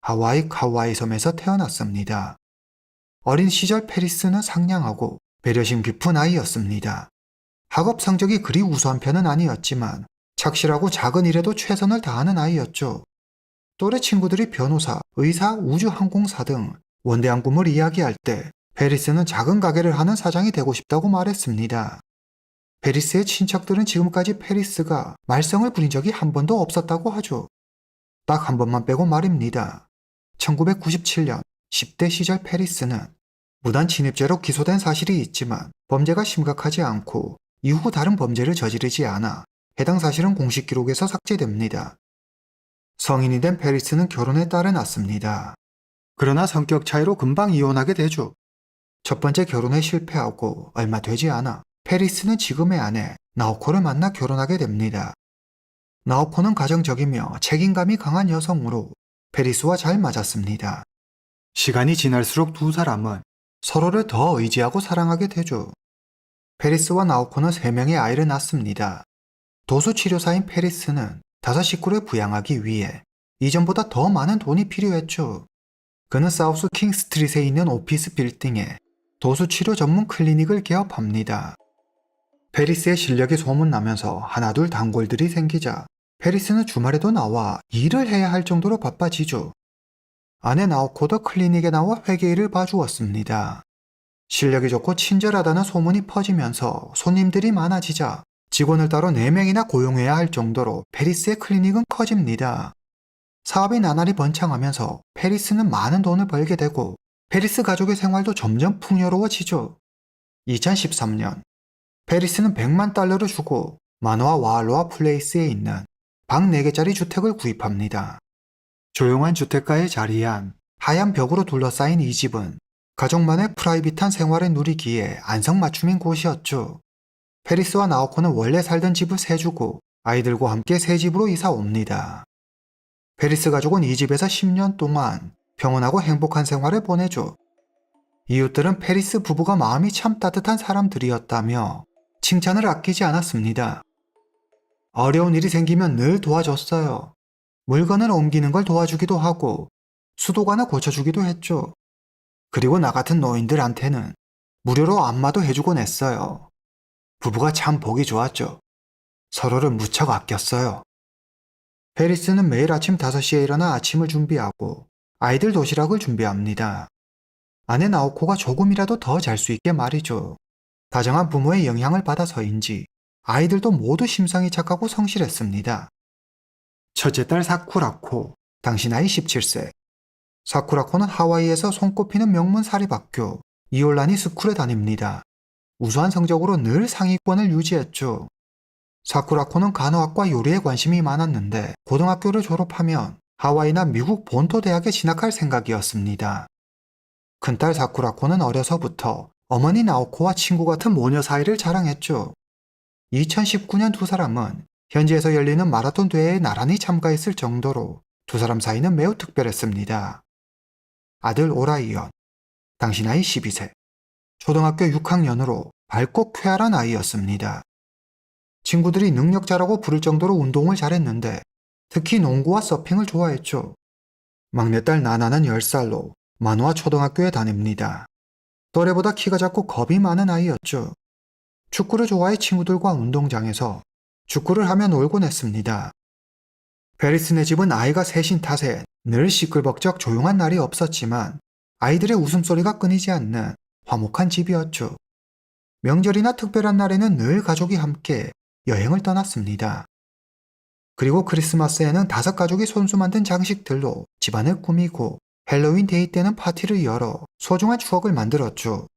하와이 카와이 섬에서 태어났습니다. 어린 시절 페리스는 상냥하고 배려심 깊은 아이였습니다. 학업 성적이 그리 우수한 편은 아니었지만 착실하고 작은 일에도 최선을 다하는 아이였죠. 또래 친구들이 변호사, 의사, 우주항공사 등 원대한 꿈을 이야기할 때 페리스는 작은 가게를 하는 사장이 되고 싶다고 말했습니다. 페리스의 친척들은 지금까지 페리스가 말썽을 부린 적이 한 번도 없었다고 하죠. 딱 한 번만 빼고 말입니다. 1997년 10대 시절 페리스는 무단 침입죄로 기소된 사실이 있지만 범죄가 심각하지 않고 이후 다른 범죄를 저지르지 않아 해당 사실은 공식 기록에서 삭제됩니다. 성인이 된 페리스는 결혼에 딸을 낳습니다. 그러나 성격 차이로 금방 이혼하게 되죠. 첫 번째 결혼에 실패하고 얼마 되지 않아 페리스는 지금의 아내 나오코를 만나 결혼하게 됩니다. 나오코는 가정적이며 책임감이 강한 여성으로 페리스와 잘 맞았습니다. 시간이 지날수록 두 사람은 서로를 더 의지하고 사랑하게 되죠. 페리스와 나오코는 3명의 아이를 낳습니다. 도수치료사인 페리스는 5 식구를 부양하기 위해 이전보다 더 많은 돈이 필요했죠. 그는 사우스 킹스트릿에 있는 오피스 빌딩에 도수치료 전문 클리닉을 개업합니다. 페리스의 실력이 소문나면서 하나둘 단골들이 생기자 페리스는 주말에도 나와 일을 해야 할 정도로 바빠지죠. 아내 나오코도 클리닉에 나와 회계일을 봐주었습니다. 실력이 좋고 친절하다는 소문이 퍼지면서 손님들이 많아지자 직원을 따로 4명이나 고용해야 할 정도로 페리스의 클리닉은 커집니다. 사업이 나날이 번창하면서 페리스는 많은 돈을 벌게 되고 페리스 가족의 생활도 점점 풍요로워지죠. 2013년 페리스는 100만 달러를 주고 마노아 와알로아 플레이스에 있는 방 4개짜리 주택을 구입합니다. 조용한 주택가에 자리한 하얀 벽으로 둘러싸인 이 집은 가족만의 프라이빗한 생활을 누리기에 안성맞춤인 곳이었죠. 페리스와 나오코는 원래 살던 집을 세주고 아이들과 함께 새 집으로 이사 옵니다. 페리스 가족은 이 집에서 10년 동안 평온하고 행복한 생활을 보내죠. 이웃들은 페리스 부부가 마음이 참 따뜻한 사람들이었다며 칭찬을 아끼지 않았습니다. 어려운 일이 생기면 늘 도와줬어요. 물건을 옮기는 걸 도와주기도 하고 수도관을 고쳐주기도 했죠. 그리고 나 같은 노인들한테는 무료로 안마도 해주곤 했어요. 부부가 참 보기 좋았죠. 서로를 무척 아꼈어요. 페리스는 매일 아침 5시에 일어나 아침을 준비하고 아이들 도시락을 준비합니다. 아내 나오코가 조금이라도 더 잘 수 있게 말이죠. 다정한 부모의 영향을 받아서인지 아이들도 모두 심성이 착하고 성실했습니다. 첫째 딸 사쿠라코, 당시 나이 17세. 사쿠라코는 하와이에서 손꼽히는 명문 사립학교 이올라니 스쿨에 다닙니다. 우수한 성적으로 늘 상위권을 유지했죠. 사쿠라코는 간호학과 요리에 관심이 많았는데 고등학교를 졸업하면 하와이나 미국 본토 대학에 진학할 생각이었습니다. 큰딸 사쿠라코는 어려서부터 어머니 나오코와 친구 같은 모녀 사이를 자랑했죠. 2019년 두 사람은 현지에서 열리는 마라톤 대회에 나란히 참가했을 정도로 두 사람 사이는 매우 특별했습니다. 아들 오라이언, 당시 나이 12세. 초등학교 6학년으로 밝고 쾌활한 아이였습니다. 친구들이 능력자라고 부를 정도로 운동을 잘했는데 특히 농구와 서핑을 좋아했죠. 막내딸 나나는 10살로 마누아 초등학교에 다닙니다. 또래보다 키가 작고 겁이 많은 아이였죠. 축구를 좋아해 친구들과 운동장에서 축구를 하며 놀곤 했습니다. 페리스네 집은 아이가 셋인 탓에 늘 시끌벅적 조용한 날이 없었지만 아이들의 웃음소리가 끊이지 않는 화목한 집이었죠. 명절이나 특별한 날에는 늘 가족이 함께 여행을 떠났습니다. 그리고 크리스마스에는 5가족이 손수 만든 장식들로 집안을 꾸미고 헬로윈 데이 때는 파티를 열어 소중한 추억을 만들었죠.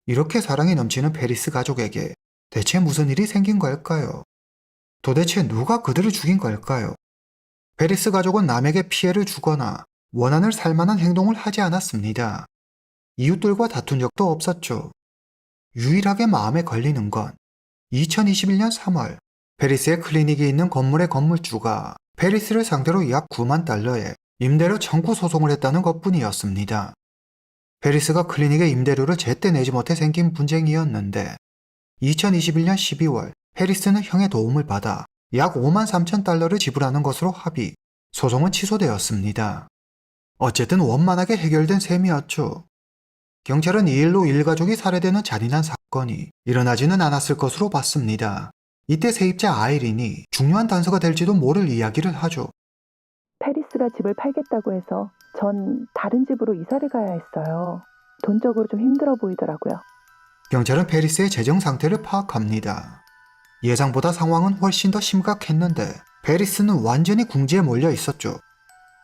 이렇게 사랑이 넘치는 페리스 가족에게 대체 무슨 일이 생긴 걸까요? 도대체 누가 그들을 죽인 걸까요? 페리스 가족은 남에게 피해를 주거나 원한을 살 만한 행동을 하지 않았습니다. 이웃들과 다툰 적도 없었죠. 유일하게 마음에 걸리는 건 2021년 3월 페리스의 클리닉이 있는 건물의 건물주가 페리스를 상대로 약 9만 달러의 임대료 청구 소송을 했다는 것뿐이었습니다. 페리스가 클리닉의 임대료를 제때 내지 못해 생긴 분쟁이었는데 2021년 12월 페리스는 형의 도움을 받아 약 5만 3천 달러를 지불하는 것으로 합의, 소송은 취소되었습니다. 어쨌든 원만하게 해결된 셈이었죠. 경찰은 이 일로 일가족이 살해되는 잔인한 사건이 일어나지는 않았을 것으로 봤습니다. 이때 세입자 아이린이 중요한 단서가 될지도 모를 이야기를 하죠. 페리스가 집을 팔겠다고 해서 전 다른 집으로 이사를 가야 했어요. 돈적으로 좀 힘들어 보이더라고요. 경찰은 페리스의 재정 상태를 파악합니다. 예상보다 상황은 훨씬 더 심각했는데 페리스는 완전히 궁지에 몰려 있었죠.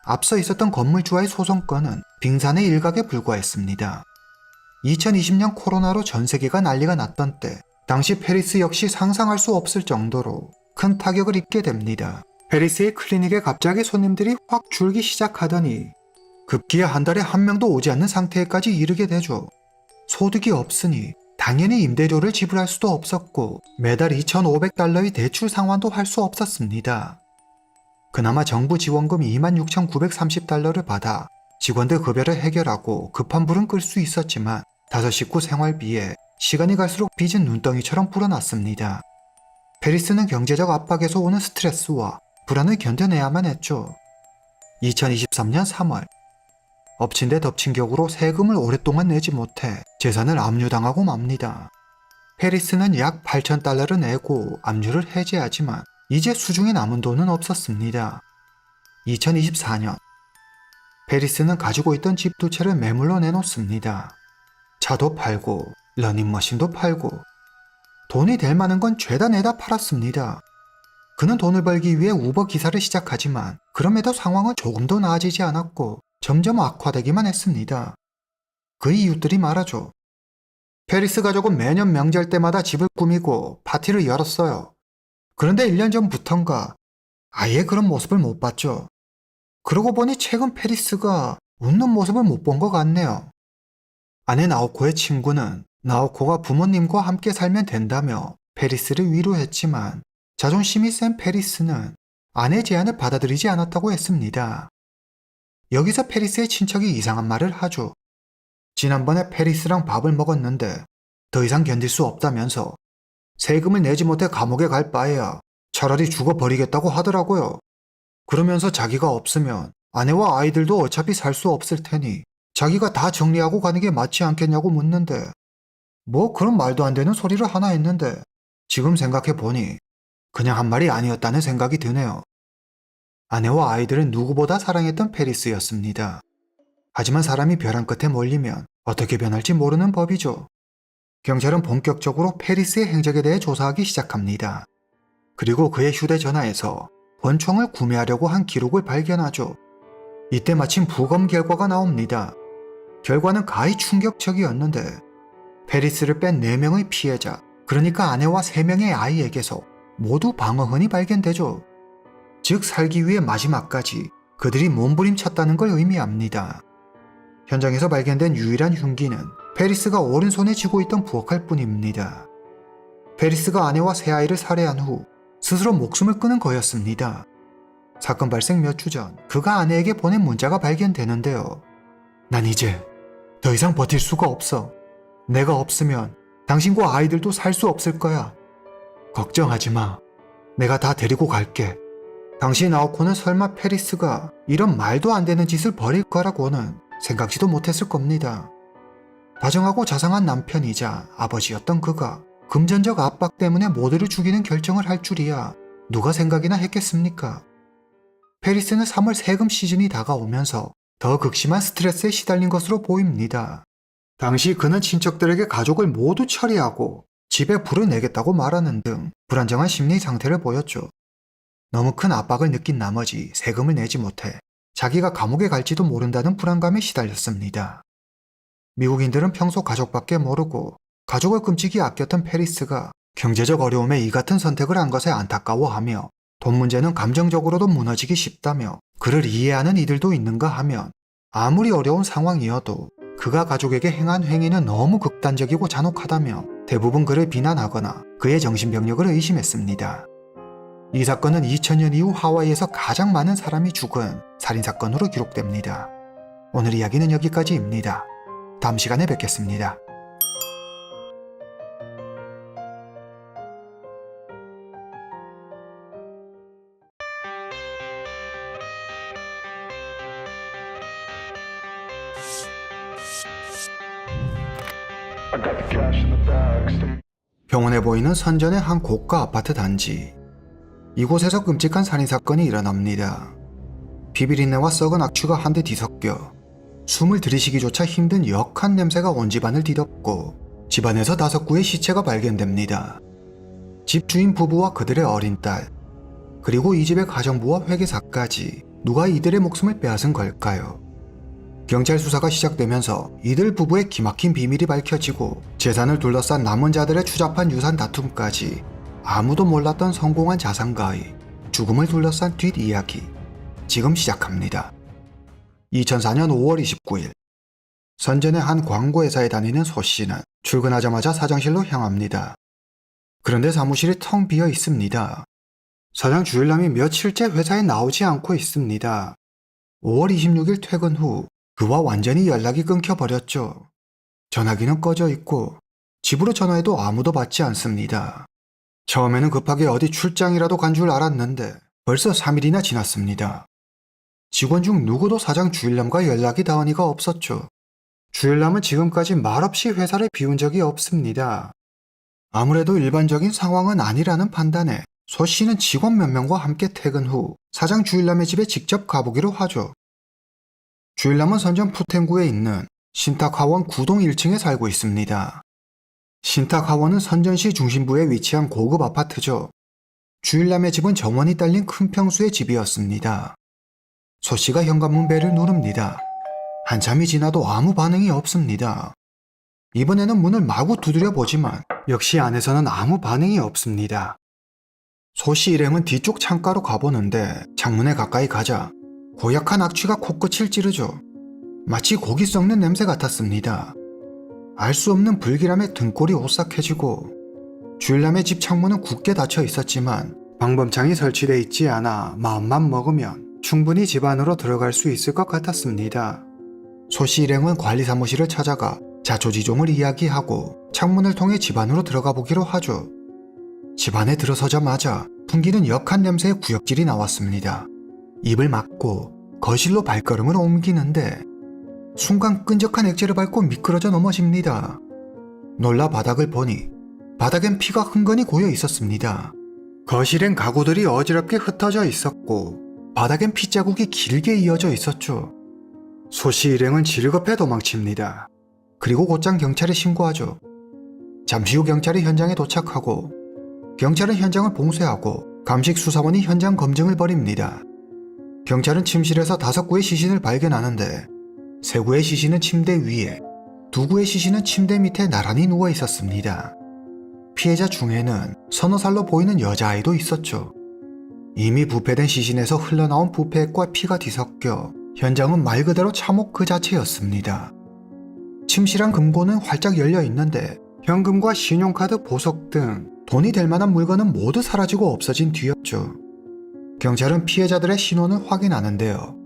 앞서 있었던 건물주와의 소송건은 빙산의 일각에 불과했습니다. 2020년 코로나로 전 세계가 난리가 났던 때 당시 페리스 역시 상상할 수 없을 정도로 큰 타격을 입게 됩니다. 페리스의 클리닉에 갑자기 손님들이 확 줄기 시작하더니 급기야 한 달에 한 명도 오지 않는 상태에까지 이르게 되죠. 소득이 없으니 당연히 임대료를 지불할 수도 없었고 매달 2,500달러의 대출 상환도 할 수 없었습니다. 그나마 정부 지원금 26,930달러를 받아 직원들 급여를 해결하고 급한 불은 끌 수 있었지만 5식구 생활비에 시간이 갈수록 빚은 눈덩이처럼 불어났습니다. 페리스는 경제적 압박에서 오는 스트레스와 불안을 견뎌내야만 했죠. 2023년 3월 엎친 데 덮친 격으로 세금을 오랫동안 내지 못해 재산을 압류당하고 맙니다. 페리스는 약 8,000달러를 내고 압류를 해제하지만 이제 수중에 남은 돈은 없었습니다. 2024년 페리스는 가지고 있던 집 2채를 매물로 내놓습니다. 차도 팔고 러닝머신도 팔고 돈이 될 만한 건 죄다 내다 팔았습니다. 그는 돈을 벌기 위해 우버 기사를 시작하지만 그럼에도 상황은 조금도 나아지지 않았고 점점 악화되기만 했습니다. 그 이웃들이 말하죠. 페리스 가족은 매년 명절 때마다 집을 꾸미고 파티를 열었어요. 그런데 1년 전부턴가 아예 그런 모습을 못 봤죠. 그러고 보니 최근 페리스가 웃는 모습을 못 본 것 같네요. 아내 나오코의 친구는 나오코가 부모님과 함께 살면 된다며 페리스를 위로했지만 자존심이 센 페리스는 아내 제안을 받아들이지 않았다고 했습니다. 여기서 페리스의 친척이 이상한 말을 하죠. 지난번에 페리스랑 밥을 먹었는데 더 이상 견딜 수 없다면서 세금을 내지 못해 감옥에 갈 바에야 차라리 죽어버리겠다고 하더라고요. 그러면서 자기가 없으면 아내와 아이들도 어차피 살 수 없을 테니 자기가 다 정리하고 가는 게 맞지 않겠냐고 묻는데 뭐 그런 말도 안 되는 소리를 하나 했는데 지금 생각해 보니 그냥 한 말이 아니었다는 생각이 드네요. 아내와 아이들은 누구보다 사랑했던 페리스였습니다. 하지만 사람이 벼랑 끝에 몰리면 어떻게 변할지 모르는 법이죠. 경찰은 본격적으로 페리스의 행적에 대해 조사하기 시작합니다. 그리고 그의 휴대전화에서 권총을 구매하려고 한 기록을 발견하죠. 이때 마침 부검 결과가 나옵니다. 결과는 가히 충격적이었는데 페리스를 뺀 4명의 피해자, 그러니까 아내와 3명의 아이에게서 모두 방어흔이 발견되죠. 즉 살기 위해 마지막까지 그들이 몸부림쳤다는 걸 의미합니다. 현장에서 발견된 유일한 흉기는 페리스가 오른손에 쥐고 있던 부엌칼 뿐입니다. 페리스가 아내와 세 아이를 살해한 후 스스로 목숨을 끊은 거였습니다. 사건 발생 몇 주 전 그가 아내에게 보낸 문자가 발견되는데요. 난 이제 더 이상 버틸 수가 없어. 내가 없으면 당신과 아이들도 살 수 없을 거야. 걱정하지 마. 내가 다 데리고 갈게. 당시 나오코는 설마 페리스가 이런 말도 안 되는 짓을 벌일 거라고는 생각지도 못했을 겁니다. 다정하고 자상한 남편이자 아버지였던 그가 금전적 압박 때문에 모두를 죽이는 결정을 할 줄이야 누가 생각이나 했겠습니까? 페리스는 3월 세금 시즌이 다가오면서 더 극심한 스트레스에 시달린 것으로 보입니다. 당시 그는 친척들에게 가족을 모두 처리하고 집에 불을 내겠다고 말하는 등 불안정한 심리 상태를 보였죠. 너무 큰 압박을 느낀 나머지 세금을 내지 못해 자기가 감옥에 갈지도 모른다는 불안감에 시달렸습니다. 미국인들은 평소 가족밖에 모르고 가족을 끔찍이 아꼈던 페리스가 경제적 어려움에 이 같은 선택을 한 것에 안타까워하며 돈 문제는 감정적으로도 무너지기 쉽다며 그를 이해하는 이들도 있는가 하면 아무리 어려운 상황이어도 그가 가족에게 행한 행위는 너무 극단적이고 잔혹하다며 대부분 그를 비난하거나 그의 정신병력을 의심했습니다. 이 사건은 2000년 이후 하와이에서 가장 많은 사람이 죽은 살인사건으로 기록됩니다. 오늘 이야기는 여기까지입니다. 다음 시간에 뵙겠습니다. 병원에 보이는 선전의 한 고가 아파트 단지. 이곳에서 끔찍한 살인사건이 일어납니다. 비비린내와 썩은 악취가 한데 뒤섞여 숨을 들이쉬기조차 힘든 역한 냄새가 온 집안을 뒤덮고 집안에서 5구의 시체가 발견됩니다. 집주인 부부와 그들의 어린 딸, 그리고 이 집의 가정부와 회계사까지 누가 이들의 목숨을 빼앗은 걸까요? 경찰 수사가 시작되면서 이들 부부의 기막힌 비밀이 밝혀지고 재산을 둘러싼 남은 자들의 추잡한 유산 다툼까지 아무도 몰랐던 성공한 자산가의 죽음을 둘러싼 뒷이야기 지금 시작합니다. 2004년 5월 29일 선전의 한 광고회사에 다니는 소 씨는 출근하자마자 사장실로 향합니다. 그런데 사무실이 텅 비어 있습니다. 사장 주일남이 며칠째 회사에 나오지 않고 있습니다. 5월 26일 퇴근 후 그와 완전히 연락이 끊겨버렸죠. 전화기는 꺼져 있고 집으로 전화해도 아무도 받지 않습니다. 처음에는 급하게 어디 출장이라도 간 줄 알았는데 벌써 3일이나 지났습니다. 직원 중 누구도 사장 주일남과 연락이 닿으니가 없었죠. 주일남은 지금까지 말없이 회사를 비운 적이 없습니다. 아무래도 일반적인 상황은 아니라는 판단에 소 씨는 직원 몇 명과 함께 퇴근 후 사장 주일남의 집에 직접 가보기로 하죠. 주일남은 선전 푸텐구에 있는 신탁하원 9동 1층에 살고 있습니다. 신탁하원은 선전시 중심부에 위치한 고급 아파트죠. 주일남의 집은 정원이 딸린 큰 평수의 집이었습니다. 소 씨가 현관문 벨을 누릅니다. 한참이 지나도 아무 반응이 없습니다. 이번에는 문을 마구 두드려 보지만 역시 안에서는 아무 반응이 없습니다. 소 씨 일행은 뒤쪽 창가로 가보는데 창문에 가까이 가자 고약한 악취가 코끝을 찌르죠. 마치 고기 썩는 냄새 같았습니다. 알 수 없는 불길함에 등골이 오싹해지고 주일남의 집 창문은 굳게 닫혀 있었지만 방범창이 설치되어 있지 않아 마음만 먹으면 충분히 집 안으로 들어갈 수 있을 것 같았습니다. 소 씨 일행은 관리 사무실을 찾아가 자초지종을 이야기하고 창문을 통해 집 안으로 들어가 보기로 하죠. 집 안에 들어서자마자 풍기는 역한 냄새의 구역질이 나왔습니다. 입을 막고 거실로 발걸음을 옮기는데 순간 끈적한 액체를 밟고 미끄러져 넘어집니다. 놀라 바닥을 보니 바닥엔 피가 흥건히 고여 있었습니다. 거실엔 가구들이 어지럽게 흩어져 있었고 바닥엔 핏자국이 길게 이어져 있었죠. 소 씨 일행은 질겁해 도망칩니다. 그리고 곧장 경찰에 신고하죠. 잠시 후 경찰이 현장에 도착하고 경찰은 현장을 봉쇄하고 감식수사원이 현장 검증을 벌입니다. 경찰은 침실에서 5구의 시신을 발견하는데 3구의 시신은 침대 위에, 2구의 시신은 침대 밑에 나란히 누워 있었습니다. 피해자 중에는 서너 살로 보이는 여자아이도 있었죠. 이미 부패된 시신에서 흘러나온 부패액과 피가 뒤섞여 현장은 말 그대로 참혹 그 자체였습니다. 침실안 금고는 활짝 열려 있는데 현금과 신용카드, 보석 등 돈이 될 만한 물건은 모두 사라지고 없어진 뒤였죠. 경찰은 피해자들의 신원을 확인하는데요.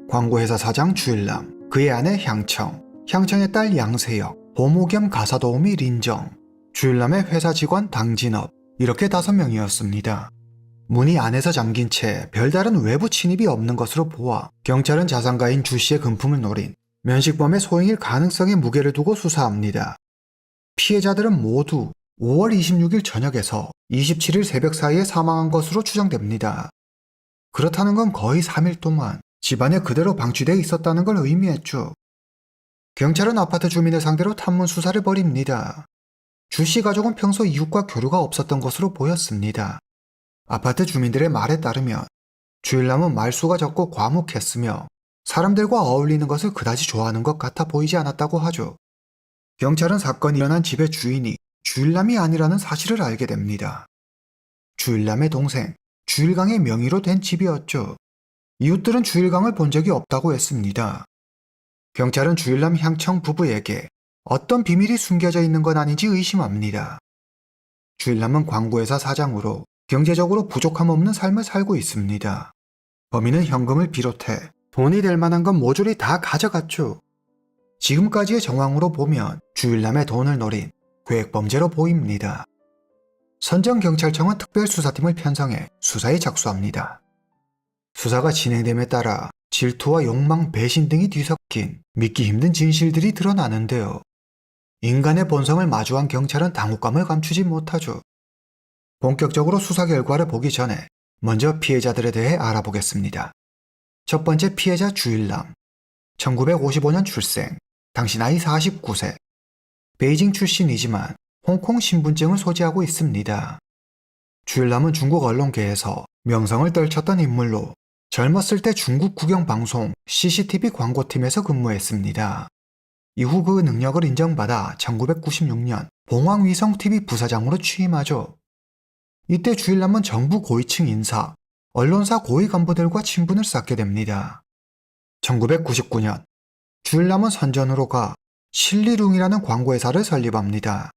광고회사 사장 주일남, 그의 아내 향청, 향청의 딸 양세혁, 보모 겸 가사도우미 린정, 주일남의 회사 직원 당진업, 이렇게 5명이었습니다. 문이 안에서 잠긴 채 별다른 외부 침입이 없는 것으로 보아 경찰은 자산가인 주씨의 금품을 노린 면식범의 소행일 가능성에 무게를 두고 수사합니다. 피해자들은 모두 5월 26일 저녁에서 27일 새벽 사이에 사망한 것으로 추정됩니다. 그렇다는 건 거의 3일 동안 집안에 그대로 방치되어 있었다는 걸 의미했죠. 경찰은 아파트 주민을 상대로 탐문 수사를 벌입니다. 주씨 가족은 평소 이웃과 교류가 없었던 것으로 보였습니다. 아파트 주민들의 말에 따르면 주일남은 말수가 적고 과묵했으며 사람들과 어울리는 것을 그다지 좋아하는 것 같아 보이지 않았다고 하죠. 경찰은 사건이 일어난 집의 주인이 주일남이 아니라는 사실을 알게 됩니다. 주일남의 동생 주일강의 명의로 된 집이었죠. 이웃들은 주일강을 본 적이 없다고 했습니다. 경찰은 주일남 향청 부부에게 어떤 비밀이 숨겨져 있는 건 아닌지 의심합니다. 주일남은 광고회사 사장으로 경제적으로 부족함 없는 삶을 살고 있습니다. 범인은 현금을 비롯해 돈이 될 만한 건 모조리 다 가져갔죠. 지금까지의 정황으로 보면 주일남의 돈을 노린 계획범죄로 보입니다. 선정경찰청은 특별수사팀을 편성해 수사에 착수합니다. 수사가 진행됨에 따라 질투와 욕망, 배신 등이 뒤섞인 믿기 힘든 진실들이 드러나는데요. 인간의 본성을 마주한 경찰은 당혹감을 감추지 못하죠. 본격적으로 수사 결과를 보기 전에 먼저 피해자들에 대해 알아보겠습니다. 첫 번째 피해자 주일남. 1955년 출생, 당시 나이 49세. 베이징 출신이지만 홍콩 신분증을 소지하고 있습니다. 주일남은 중국 언론계에서 명성을 떨쳤던 인물로 젊었을 때 중국 국영방송 CCTV 광고팀에서 근무했습니다. 이후 그 능력을 인정받아 1996년 봉황위성TV 부사장으로 취임하죠. 이때 주일남은 정부 고위층 인사, 언론사 고위 간부들과 친분을 쌓게 됩니다. 1999년 주일남은 선전으로 가 실리룽이라는 광고회사를 설립합니다.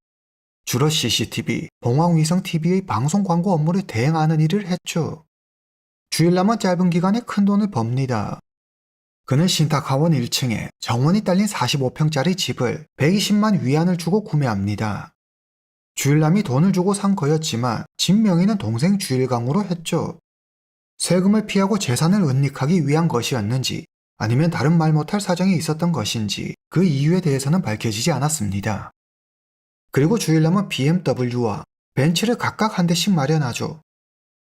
주로 CCTV, 봉황위성TV의 방송 광고 업무를 대행하는 일을 했죠. 주일남은 짧은 기간에 큰 돈을 법니다. 그는 신탁하원 1층에 정원이 딸린 45평짜리 집을 120만 위안을 주고 구매합니다. 주일남이 돈을 주고 산 거였지만 집 명의는 동생 주일강으로 했죠. 세금을 피하고 재산을 은닉하기 위한 것이었는지 아니면 다른 말 못할 사정이 있었던 것인지 그 이유에 대해서는 밝혀지지 않았습니다. 그리고 주일남은 BMW와 벤츠를 각각 한 대씩 마련하죠.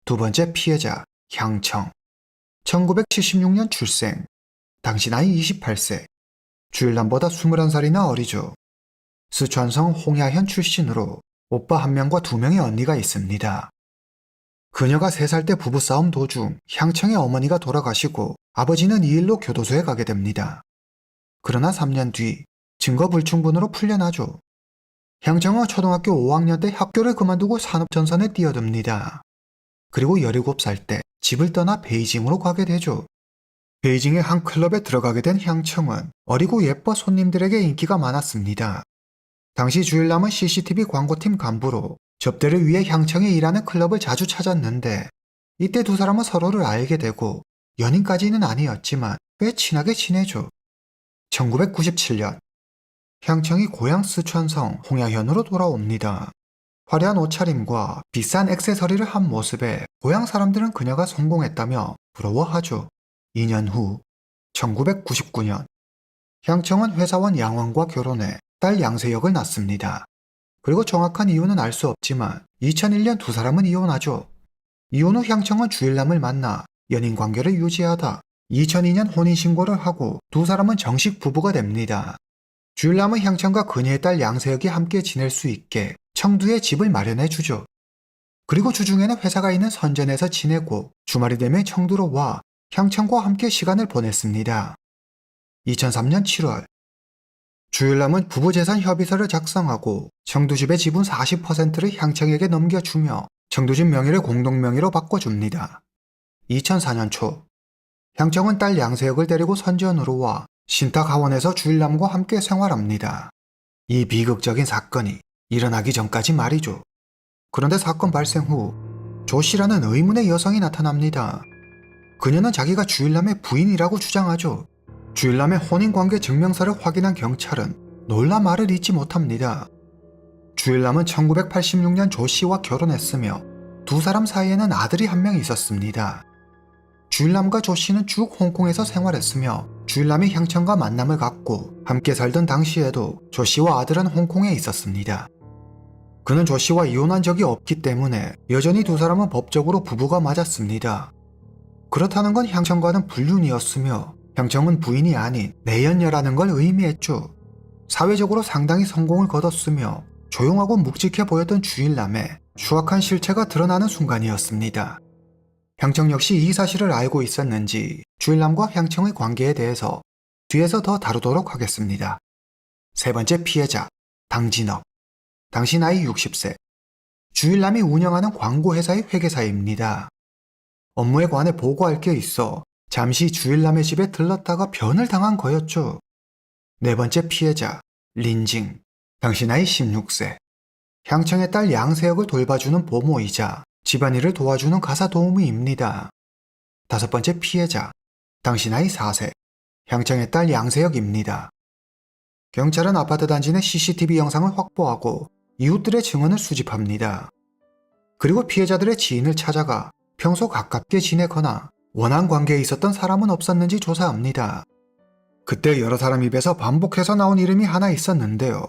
두 번째 피해자 향청. 1976년 출생, 당시 나이 28세. 주일남보다 21살이나 어리죠. 스촨성 홍야현 출신으로 오빠 한 명과 2명의 언니가 있습니다. 그녀가 3살 때 부부싸움 도중 향청의 어머니가 돌아가시고 아버지는 이 일로 교도소에 가게 됩니다. 그러나 3년 뒤 증거불충분으로 풀려나죠. 향청은 초등학교 5학년 때 학교를 그만두고 산업전선에 뛰어듭니다. 그리고 17살 때 집을 떠나 베이징으로 가게 되죠. 베이징의 한 클럽에 들어가게 된 향청은 어리고 예뻐 손님들에게 인기가 많았습니다. 당시 주일남은 CCTV 광고팀 간부로 접대를 위해 향청에 일하는 클럽을 자주 찾았는데 이때 두 사람은 서로를 알게 되고 연인까지는 아니었지만 꽤 친하게 지내죠. 1997년 향청이 고향 스촨성 홍야현으로 돌아옵니다. 화려한 옷차림과 비싼 액세서리를 한 모습에 고향 사람들은 그녀가 성공했다며 부러워하죠. 2년 후 1999년 향청은 회사원 양원과 결혼해 딸 양세혁을 낳습니다. 그리고 정확한 이유는 알 수 없지만 2001년 두 사람은 이혼하죠. 이혼 후 향청은 주일남을 만나 연인 관계를 유지하다 2002년 혼인신고를 하고 두 사람은 정식 부부가 됩니다. 주일남은 향청과 그녀의 딸 양세혁이 함께 지낼 수 있게 청두에 집을 마련해 주죠. 그리고 주중에는 회사가 있는 선전에서 지내고 주말이 되면 청두로 와 향청과 함께 시간을 보냈습니다. 2003년 7월 주일남은 부부재산 협의서를 작성하고 청두집의 지분 40%를 향청에게 넘겨주며 청두집 명의를 공동명의로 바꿔줍니다. 2004년 초 향청은 딸 양세혁을 데리고 선전으로 와 신탁하원에서 주일남과 함께 생활합니다. 이 비극적인 사건이 일어나기 전까지 말이죠. 그런데 사건 발생 후 조 씨라는 의문의 여성이 나타납니다. 그녀는 자기가 주일남의 부인이라고 주장하죠. 주일남의 혼인관계 증명서를 확인한 경찰은 놀라 말을 잇지 못합니다. 주일남은 1986년 조 씨와 결혼했으며 두 사람 사이에는 아들이 한 명 있었습니다. 주일남과 조 씨는 쭉 홍콩에서 생활했으며 주일남이 향청과 만남을 갖고 함께 살던 당시에도 조 씨와 아들은 홍콩에 있었습니다. 그는 조 씨와 이혼한 적이 없기 때문에 여전히 두 사람은 법적으로 부부가 맞았습니다. 그렇다는 건 향청과는 불륜이었으며 향청은 부인이 아닌 내연녀라는 걸 의미했죠. 사회적으로 상당히 성공을 거뒀으며 조용하고 묵직해 보였던 주일남에 추악한 실체가 드러나는 순간이었습니다. 향청 역시 이 사실을 알고 있었는지 주일남과 향청의 관계에 대해서 뒤에서 더 다루도록 하겠습니다. 세 번째 피해자, 당진업. 당시 나이 60세. 주일남이 운영하는 광고회사의 회계사입니다. 업무에 관해 보고할 게 있어 잠시 주일남의 집에 들렀다가 변을 당한 거였죠. 네 번째 피해자, 린징. 당시 나이 16세. 향청의 딸 양세혁을 돌봐주는 보모이자 집안일을 도와주는 가사 도우미입니다. 다섯 번째 피해자, 당시 나이 4세. 향청의 딸 양세혁입니다. 경찰은 아파트 단지 내 CCTV 영상을 확보하고 이웃들의 증언을 수집합니다. 그리고 피해자들의 지인을 찾아가 평소 가깝게 지내거나 원한 관계에 있었던 사람은 없었는지 조사합니다. 그때 여러 사람 입에서 반복해서 나온 이름이 하나 있었는데요.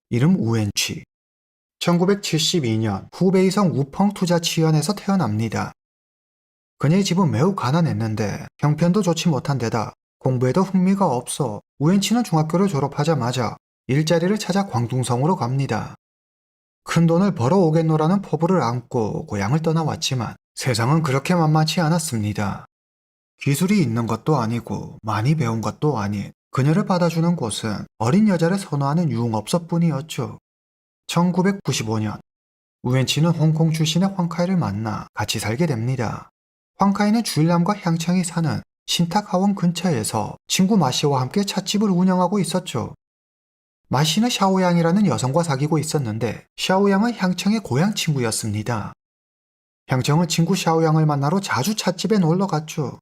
이름 우엔취. 1972년 후베이성 우펑투자치연에서 태어납니다. 그녀의 집은 매우 가난했는데 형편도 좋지 못한 데다 공부에도 흥미가 없어 우엔치는 중학교를 졸업하자마자 일자리를 찾아 광둥성으로 갑니다. 큰 돈을 벌어오겠노라는 포부를 안고 고향을 떠나왔지만 세상은 그렇게 만만치 않았습니다. 기술이 있는 것도 아니고 많이 배운 것도 아닌 그녀를 받아주는 곳은 어린 여자를 선호하는 유흥업소뿐이었죠. 1995년 우엔치는 홍콩 출신의 황카이를 만나 같이 살게 됩니다. 황카이는 주일남과 향청이 사는 신탁하원 근처에서 친구 마씨와 함께 찻집을 운영하고 있었죠. 마씨는 샤오양이라는 여성과 사귀고 있었는데 샤오양은 향청의 고향 친구였습니다. 향청은 친구 샤오양을 만나러 자주 찻집에 놀러 갔죠.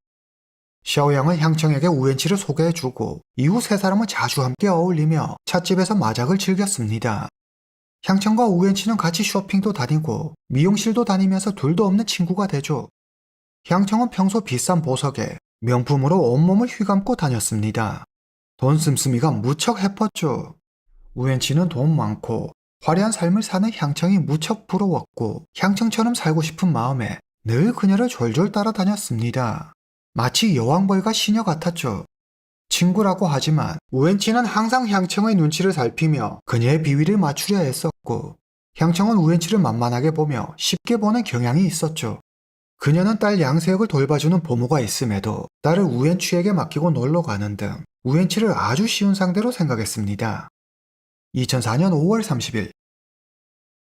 샤오양은 향청에게 우엔치를 소개해주고 이후 세 사람은 자주 함께 어울리며 찻집에서 마작을 즐겼습니다. 향청과 우엔치는 같이 쇼핑도 다니고 미용실도 다니면서 둘도 없는 친구가 되죠. 향청은 평소 비싼 보석에 명품으로 온몸을 휘감고 다녔습니다. 돈 씀씀이가 무척 해뻤죠. 우엔치는 돈 많고 화려한 삶을 사는 향청이 무척 부러웠고 향청처럼 살고 싶은 마음에 늘 그녀를 졸졸 따라다녔습니다. 마치 여왕벌과 시녀 같았죠. 친구라고 하지만 우엔치는 항상 향청의 눈치를 살피며 그녀의 비위를 맞추려 애썼고 향청은 우엔치를 만만하게 보며 쉽게 보는 경향이 있었죠. 그녀는 딸 양세혁을 돌봐주는 보모가 있음에도 딸을 우엔치에게 맡기고 놀러 가는 등 우엔치를 아주 쉬운 상대로 생각했습니다. 2004년 5월 30일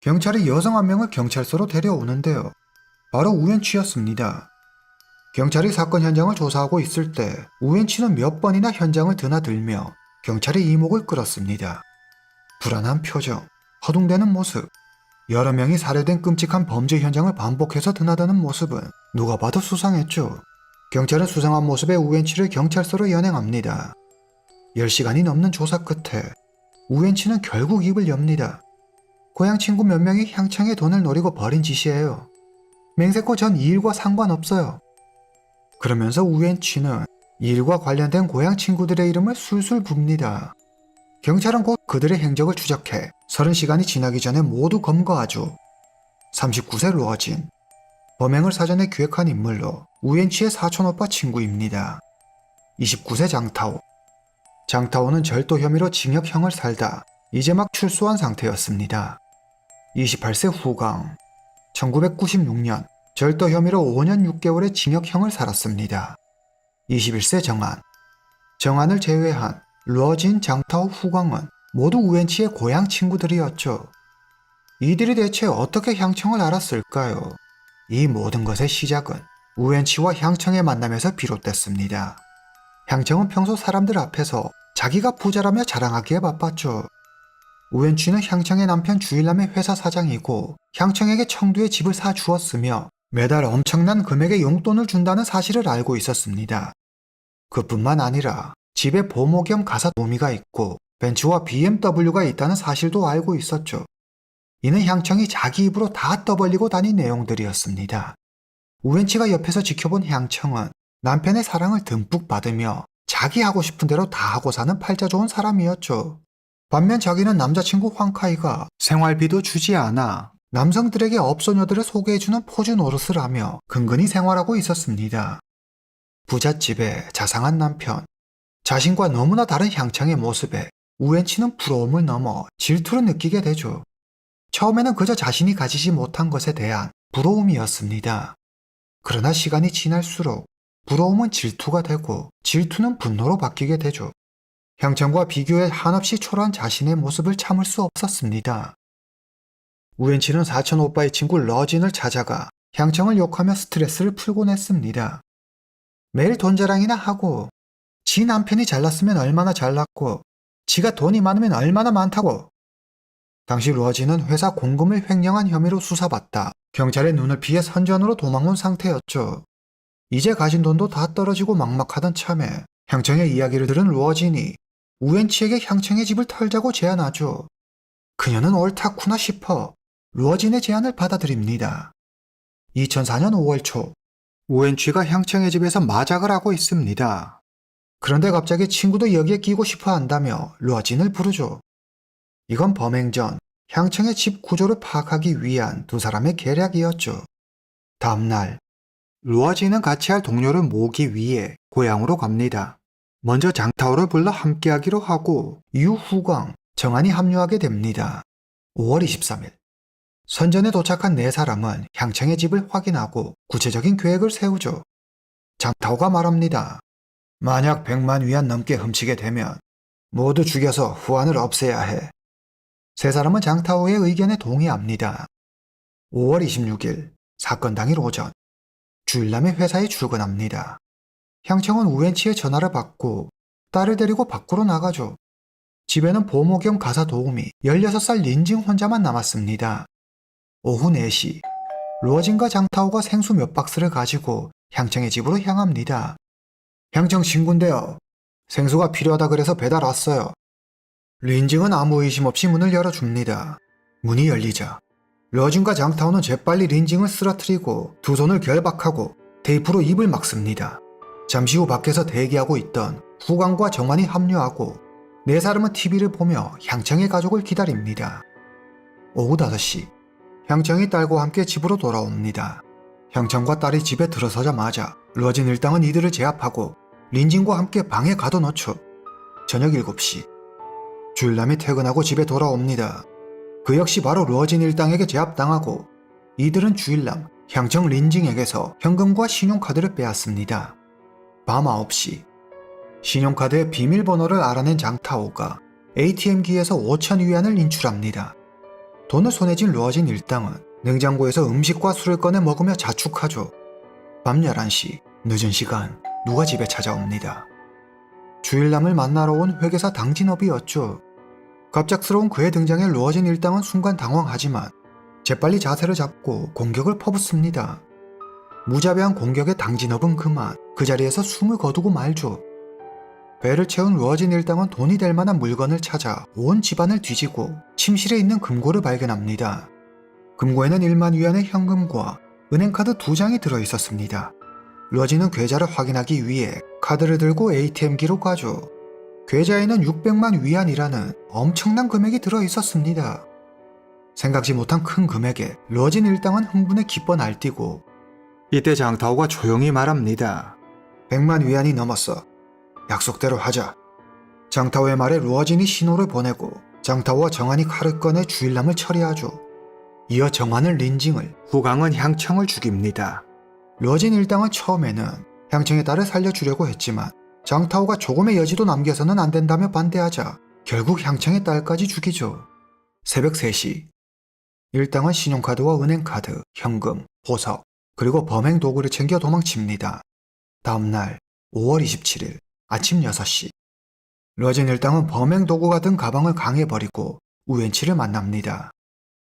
경찰이 여성 한 명을 경찰서로 데려오는데요. 바로 우엔치였습니다. 경찰이 사건 현장을 조사하고 있을 때 우엔치는 몇 번이나 현장을 드나들며 경찰의 이목을 끌었습니다. 불안한 표정, 허둥대는 모습, 여러 명이 살해된 끔찍한 범죄 현장을 반복해서 드나드는 모습은 누가 봐도 수상했죠. 경찰은 수상한 모습의 우엔치를 경찰서로 연행합니다. 10시간이 넘는 조사 끝에 우엔치는 결국 입을 엽니다. 고향 친구 몇 명이 향청의 돈을 노리고 벌인 짓이에요. 맹세코 전 이 일과 상관없어요. 그러면서 우엔치는 이 일과 관련된 고향 친구들의 이름을 술술 붑니다. 경찰은 곧 그들의 행적을 추적해 30시간이 지나기 전에 모두 검거하죠. 39세 로어진, 범행을 사전에 기획한 인물로 우엔치의 사촌오빠 친구입니다. 29세 장타오, 장타오는 절도 혐의로 징역형을 살다 이제 막 출소한 상태였습니다. 28세 후강, 1996년 절도 혐의로 5년 6개월의 징역형을 살았습니다. 21세 정한, 정한을 제외한 루어진, 장타오, 후광은 모두 우엔치의 고향 친구들이었죠. 이들이 대체 어떻게 향청을 알았을까요? 이 모든 것의 시작은 우엔치와 향청의 만남에서 비롯됐습니다. 향청은 평소 사람들 앞에서 자기가 부자라며 자랑하기에 바빴죠. 우엔치는 향청의 남편 주일남의 회사 사장이고 향청에게 청두에 집을 사주었으며 매달 엄청난 금액의 용돈을 준다는 사실을 알고 있었습니다. 그뿐만 아니라 집에 보모 겸 가사 도우미가 있고 벤츠와 BMW가 있다는 사실도 알고 있었죠. 이는 향청이 자기 입으로 다 떠벌리고 다닌 내용들이었습니다. 우엔치가 옆에서 지켜본 향청은 남편의 사랑을 듬뿍 받으며 자기 하고 싶은 대로 다 하고 사는 팔자 좋은 사람이었죠. 반면 자기는 남자친구 황카이가 생활비도 주지 않아 남성들에게 업소녀들을 소개해주는 포즈 노릇을 하며 근근히 생활하고 있었습니다. 부잣집에 자상한 남편, 자신과 너무나 다른 향청의 모습에 우엔치는 부러움을 넘어 질투를 느끼게 되죠. 처음에는 그저 자신이 가지지 못한 것에 대한 부러움이었습니다. 그러나 시간이 지날수록 부러움은 질투가 되고 질투는 분노로 바뀌게 되죠. 향청과 비교해 한없이 초라한 자신의 모습을 참을 수 없었습니다. 우엔치는 사촌 오빠의 친구 러진을 찾아가 향청을 욕하며 스트레스를 풀곤 했습니다. 매일 돈 자랑이나 하고 지 남편이 잘났으면 얼마나 잘났고 지가 돈이 많으면 얼마나 많다고. 당시 러진은 회사 공금을 횡령한 혐의로 수사받다 경찰의 눈을 피해 선전으로 도망온 상태였죠. 이제 가진 돈도 다 떨어지고 막막하던 참에 향청의 이야기를 들은 러진이 우엔치에게 향청의 집을 털자고 제안하죠. 그녀는 옳다구나 싶어 러진의 제안을 받아들입니다. 2004년 5월 초 우엔치가 향청의 집에서 마작을 하고 있습니다. 그런데 갑자기 친구도 여기에 끼고 싶어 한다며 러진을 부르죠. 이건 범행 전 향청의 집 구조를 파악하기 위한 두 사람의 계략이었죠. 다음날 러진은 같이 할 동료를 모으기 위해 고향으로 갑니다. 먼저 장타오를 불러 함께하기로 하고 이후 후광, 정한이 합류하게 됩니다. 5월 23일 선전에 도착한 네 사람은 향청의 집을 확인하고 구체적인 계획을 세우죠. 장타오가 말합니다. 만약 100만 위안 넘게 훔치게 되면 모두 죽여서 후환을 없애야 해. 세 사람은 장타오의 의견에 동의합니다. 5월 26일 사건 당일 오전 주일남의 회사에 출근합니다. 향청은 우엔치의 전화를 받고 딸을 데리고 밖으로 나가죠. 집에는 보모 겸 가사 도우미 16살 린징 혼자만 남았습니다. 오후 4시 러진과 장타오가 생수 몇 박스를 가지고 향청의 집으로 향합니다. 향청 친구인데요. 생수가 필요하다 그래서 배달 왔어요. 린징은 아무 의심 없이 문을 열어줍니다. 문이 열리자 러진과 장타오는 재빨리 린징을 쓰러뜨리고 두 손을 결박하고 테이프로 입을 막습니다. 잠시 후 밖에서 대기하고 있던 후광과 정환이 합류하고 네 사람은 TV를 보며 향청의 가족을 기다립니다. 오후 5시 향청이 딸과 함께 집으로 돌아옵니다. 향청과 딸이 집에 들어서자마자 러진 일당은 이들을 제압하고 린징과 함께 방에 가둬놓죠. 저녁 7시 주일남이 퇴근하고 집에 돌아옵니다. 그 역시 바로 러진 일당에게 제압당하고 이들은 주일남, 향청 린징에게서 현금과 신용카드를 빼앗습니다. 밤 9시 신용카드의 비밀번호를 알아낸 장타오가 ATM기에서 5천 위안을 인출합니다. 돈을 손에 쥔 러진 일당은 냉장고에서 음식과 술을 꺼내 먹으며 자축하죠. 밤 11시 늦은 시간 누가 집에 찾아옵니다. 주일남을 만나러 온 회계사 당진업이었죠. 갑작스러운 그의 등장에 러진 일당은 순간 당황하지만 재빨리 자세를 잡고 공격을 퍼붓습니다. 무자비한 공격에 당진업은 그만 그 자리에서 숨을 거두고 말죠. 배를 채운 러진 일당은 돈이 될 만한 물건을 찾아 온 집안을 뒤지고 침실에 있는 금고를 발견합니다. 금고에는 1만 위안의 현금과 은행카드 2장이 들어있었습니다. 러진은 계좌를 확인하기 위해 카드를 들고 ATM기로 가죠. 계좌에는 600만 위안이라는 엄청난 금액이 들어있었습니다. 생각지 못한 큰 금액에 러진 일당은 흥분에 기뻐 날뛰고 이때 장타오가 조용히 말합니다. 100만 위안이 넘었어. 약속대로 하자. 장타오의 말에 러진이 신호를 보내고 장타오와 정한이 칼을 꺼내 주일남을 처리하죠. 이어 정한은 린징을, 후광은 향청을 죽입니다. 러진 일당은 처음에는 향청의 딸을 살려주려고 했지만 장타오가 조금의 여지도 남겨서는 안 된다며 반대하자 결국 향청의 딸까지 죽이죠. 새벽 3시 일당은 신용카드와 은행카드, 현금, 보석, 그리고 범행 도구를 챙겨 도망칩니다. 다음날 5월 27일 아침 6시 러진 일당은 범행 도구가 든 가방을 강에 버리고 우엔치를 만납니다.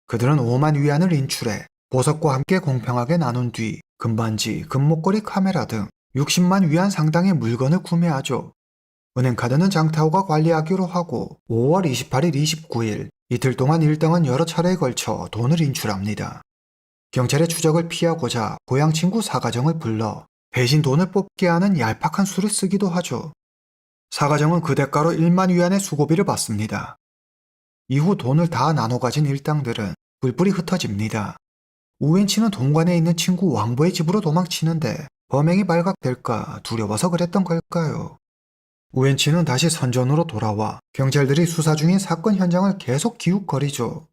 그들은 5만 위안을 인출해 보석과 함께 공평하게 나눈 뒤 금반지, 금목걸이, 카메라 등 60만 위안 상당의 물건을 구매하죠. 은행카드는 장타오가 관리하기로 하고 5월 28일, 29일 이틀 동안 일당은 여러 차례에 걸쳐 돈을 인출합니다. 경찰의 추적을 피하고자 고향 친구 사가정을 불러 대신 돈을 뽑게 하는 얄팍한 수를 쓰기도 하죠. 사가정은 그 대가로 1만 위안의 수고비를 받습니다. 이후 돈을 다 나눠 가진 일당들은 뿔뿔이 흩어집니다. 우엔치는 동관에 있는 친구 왕보의 집으로 도망치는데 범행이 발각될까 두려워서 그랬던 걸까요? 우엔치는 다시 선전으로 돌아와 경찰들이 수사 중인 사건 현장을 계속 기웃거리죠.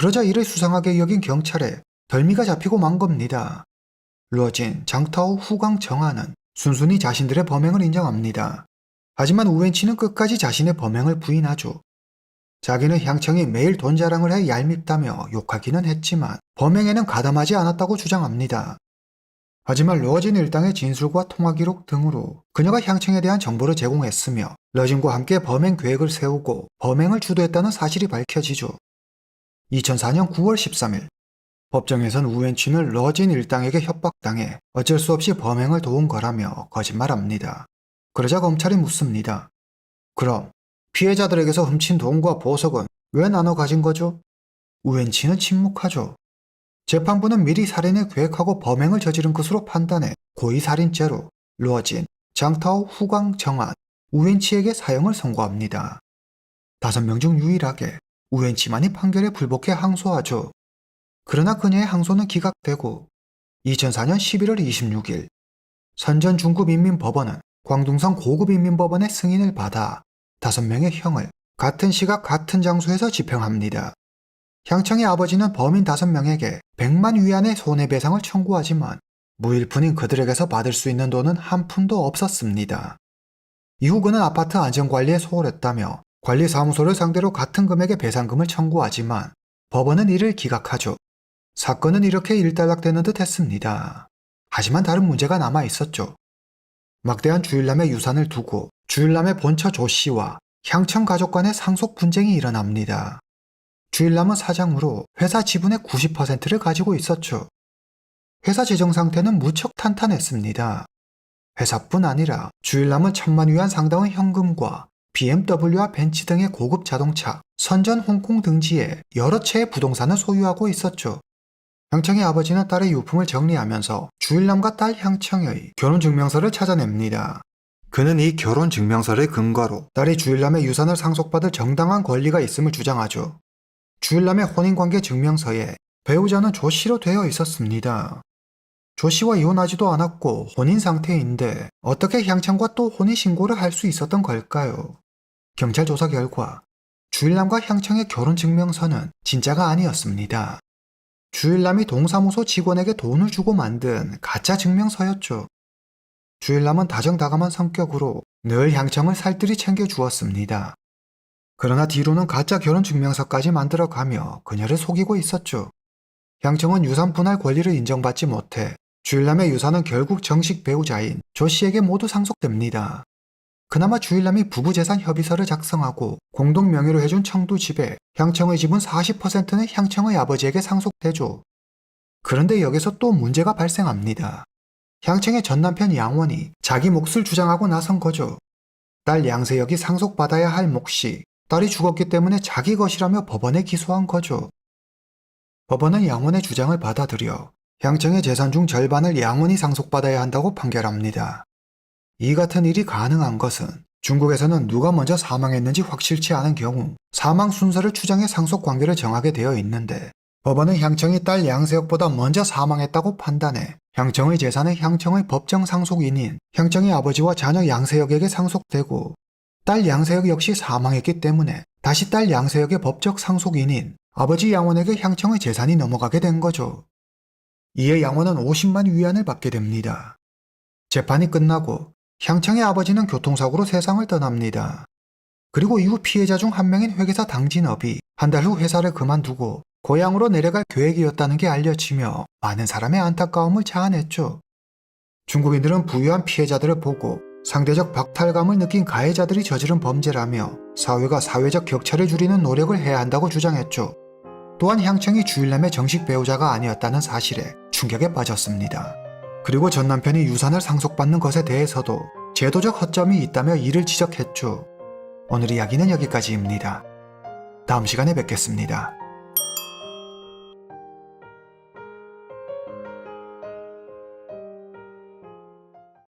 그러자 이를 수상하게 여긴 경찰에 덜미가 잡히고 만 겁니다. 루어진, 장타오, 후광, 정아는 순순히 자신들의 범행을 인정합니다. 하지만 우엔치는 끝까지 자신의 범행을 부인하죠. 자기는 향청이 매일 돈 자랑을 해 얄밉다며 욕하기는 했지만 범행에는 가담하지 않았다고 주장합니다. 하지만 러진 일당의 진술과 통화 기록 등으로 그녀가 향청에 대한 정보를 제공했으며 러진과 함께 범행 계획을 세우고 범행을 주도했다는 사실이 밝혀지죠. 2004년 9월 13일 법정에선 우엔치는 러진 일당에게 협박당해 어쩔 수 없이 범행을 도운 거라며 거짓말합니다. 그러자 검찰이 묻습니다. 그럼 피해자들에게서 훔친 돈과 보석은 왜 나눠 가진 거죠? 우엔치는 침묵하죠. 재판부는 미리 살인을 계획하고 범행을 저지른 것으로 판단해 고의살인죄로 러진, 장타오, 후광, 정안, 우엔치에게 사형을 선고합니다. 5명 중 유일하게 우엔치만이 판결에 불복해 항소하죠. 그러나 그녀의 항소는 기각되고 2004년 11월 26일 선전 중급인민법원은 광둥성 고급인민법원의 승인을 받아 5명의 형을 같은 시각 같은 장소에서 집행합니다. 향청의 아버지는 범인 5명에게 100만 위안의 손해배상을 청구하지만 무일푼인 그들에게서 받을 수 있는 돈은 한 푼도 없었습니다. 이후 그는 아파트 안전관리에 소홀했다며 관리사무소를 상대로 같은 금액의 배상금을 청구하지만 법원은 이를 기각하죠. 사건은 이렇게 일단락되는 듯 했습니다. 하지만 다른 문제가 남아 있었죠. 막대한 주일남의 유산을 두고 주일남의 본처 조 씨와 향청 가족 간의 상속 분쟁이 일어납니다. 주일남은 사장으로 회사 지분의 90%를 가지고 있었죠. 회사 재정 상태는 무척 탄탄했습니다. 회사뿐 아니라 주일남은 1,000만 위안 상당의 현금과 BMW와 벤츠 등의 고급 자동차, 선전 홍콩 등지에 여러 채의 부동산을 소유하고 있었죠. 향청의 아버지는 딸의 유품을 정리하면서 주일남과 딸 향청의 결혼증명서를 찾아냅니다. 그는 이 결혼증명서를 근거로 딸이 주일남의 유산을 상속받을 정당한 권리가 있음을 주장하죠. 주일남의 혼인관계 증명서에 배우자는 조 씨로 되어 있었습니다. 조 씨와 이혼하지도 않았고 혼인 상태인데 어떻게 향청과 또 혼인신고를 할 수 있었던 걸까요? 경찰 조사 결과 주일남과 향청의 결혼증명서는 진짜가 아니었습니다. 주일남이 동사무소 직원에게 돈을 주고 만든 가짜 증명서였죠. 주일남은 다정다감한 성격으로 늘 향청을 살뜰히 챙겨주었습니다. 그러나 뒤로는 가짜 결혼증명서까지 만들어가며 그녀를 속이고 있었죠. 향청은 유산 분할 권리를 인정받지 못해 주일남의 유산은 결국 정식 배우자인 조 씨에게 모두 상속됩니다. 그나마 주일남이 부부재산 협의서를 작성하고 공동 명의로 해준 청두 집에 향청의 지분 40%는 향청의 아버지에게 상속되죠. 그런데 여기서 또 문제가 발생합니다. 향청의 전 남편 양원이 자기 몫을 주장하고 나선 거죠. 딸 양세혁이 상속받아야 할 몫이 딸이 죽었기 때문에 자기 것이라며 법원에 기소한 거죠. 법원은 양원의 주장을 받아들여 향청의 재산 중 절반을 양원이 상속받아야 한다고 판결합니다. 이 같은 일이 가능한 것은 중국에서는 누가 먼저 사망했는지 확실치 않은 경우 사망 순서를 추정해 상속 관계를 정하게 되어 있는데 법원은 향청이 딸 양세혁보다 먼저 사망했다고 판단해 향청의 재산은 향청의 법정 상속인인 향청의 아버지와 자녀 양세혁에게 상속되고 딸 양세혁 역시 사망했기 때문에 다시 딸 양세혁의 법적 상속인인 아버지 양원에게 향청의 재산이 넘어가게 된 거죠. 이에 양원은 50만 위안을 받게 됩니다. 재판이 끝나고 향청의 아버지는 교통사고로 세상을 떠납니다. 그리고 이후 피해자 중 한 명인 회계사 당진업이 한 달 후 회사를 그만두고 고향으로 내려갈 계획이었다는 게 알려지며 많은 사람의 안타까움을 자아냈죠. 중국인들은 부유한 피해자들을 보고 상대적 박탈감을 느낀 가해자들이 저지른 범죄라며 사회가 사회적 격차를 줄이는 노력을 해야 한다고 주장했죠. 또한 향청이 주일남의 정식 배우자가 아니었다는 사실에 충격에 빠졌습니다. 그리고 전 남편이 유산을 상속받는 것에 대해서도 제도적 허점이 있다며 이를 지적했죠. 오늘 이야기는 여기까지입니다. 다음 시간에 뵙겠습니다.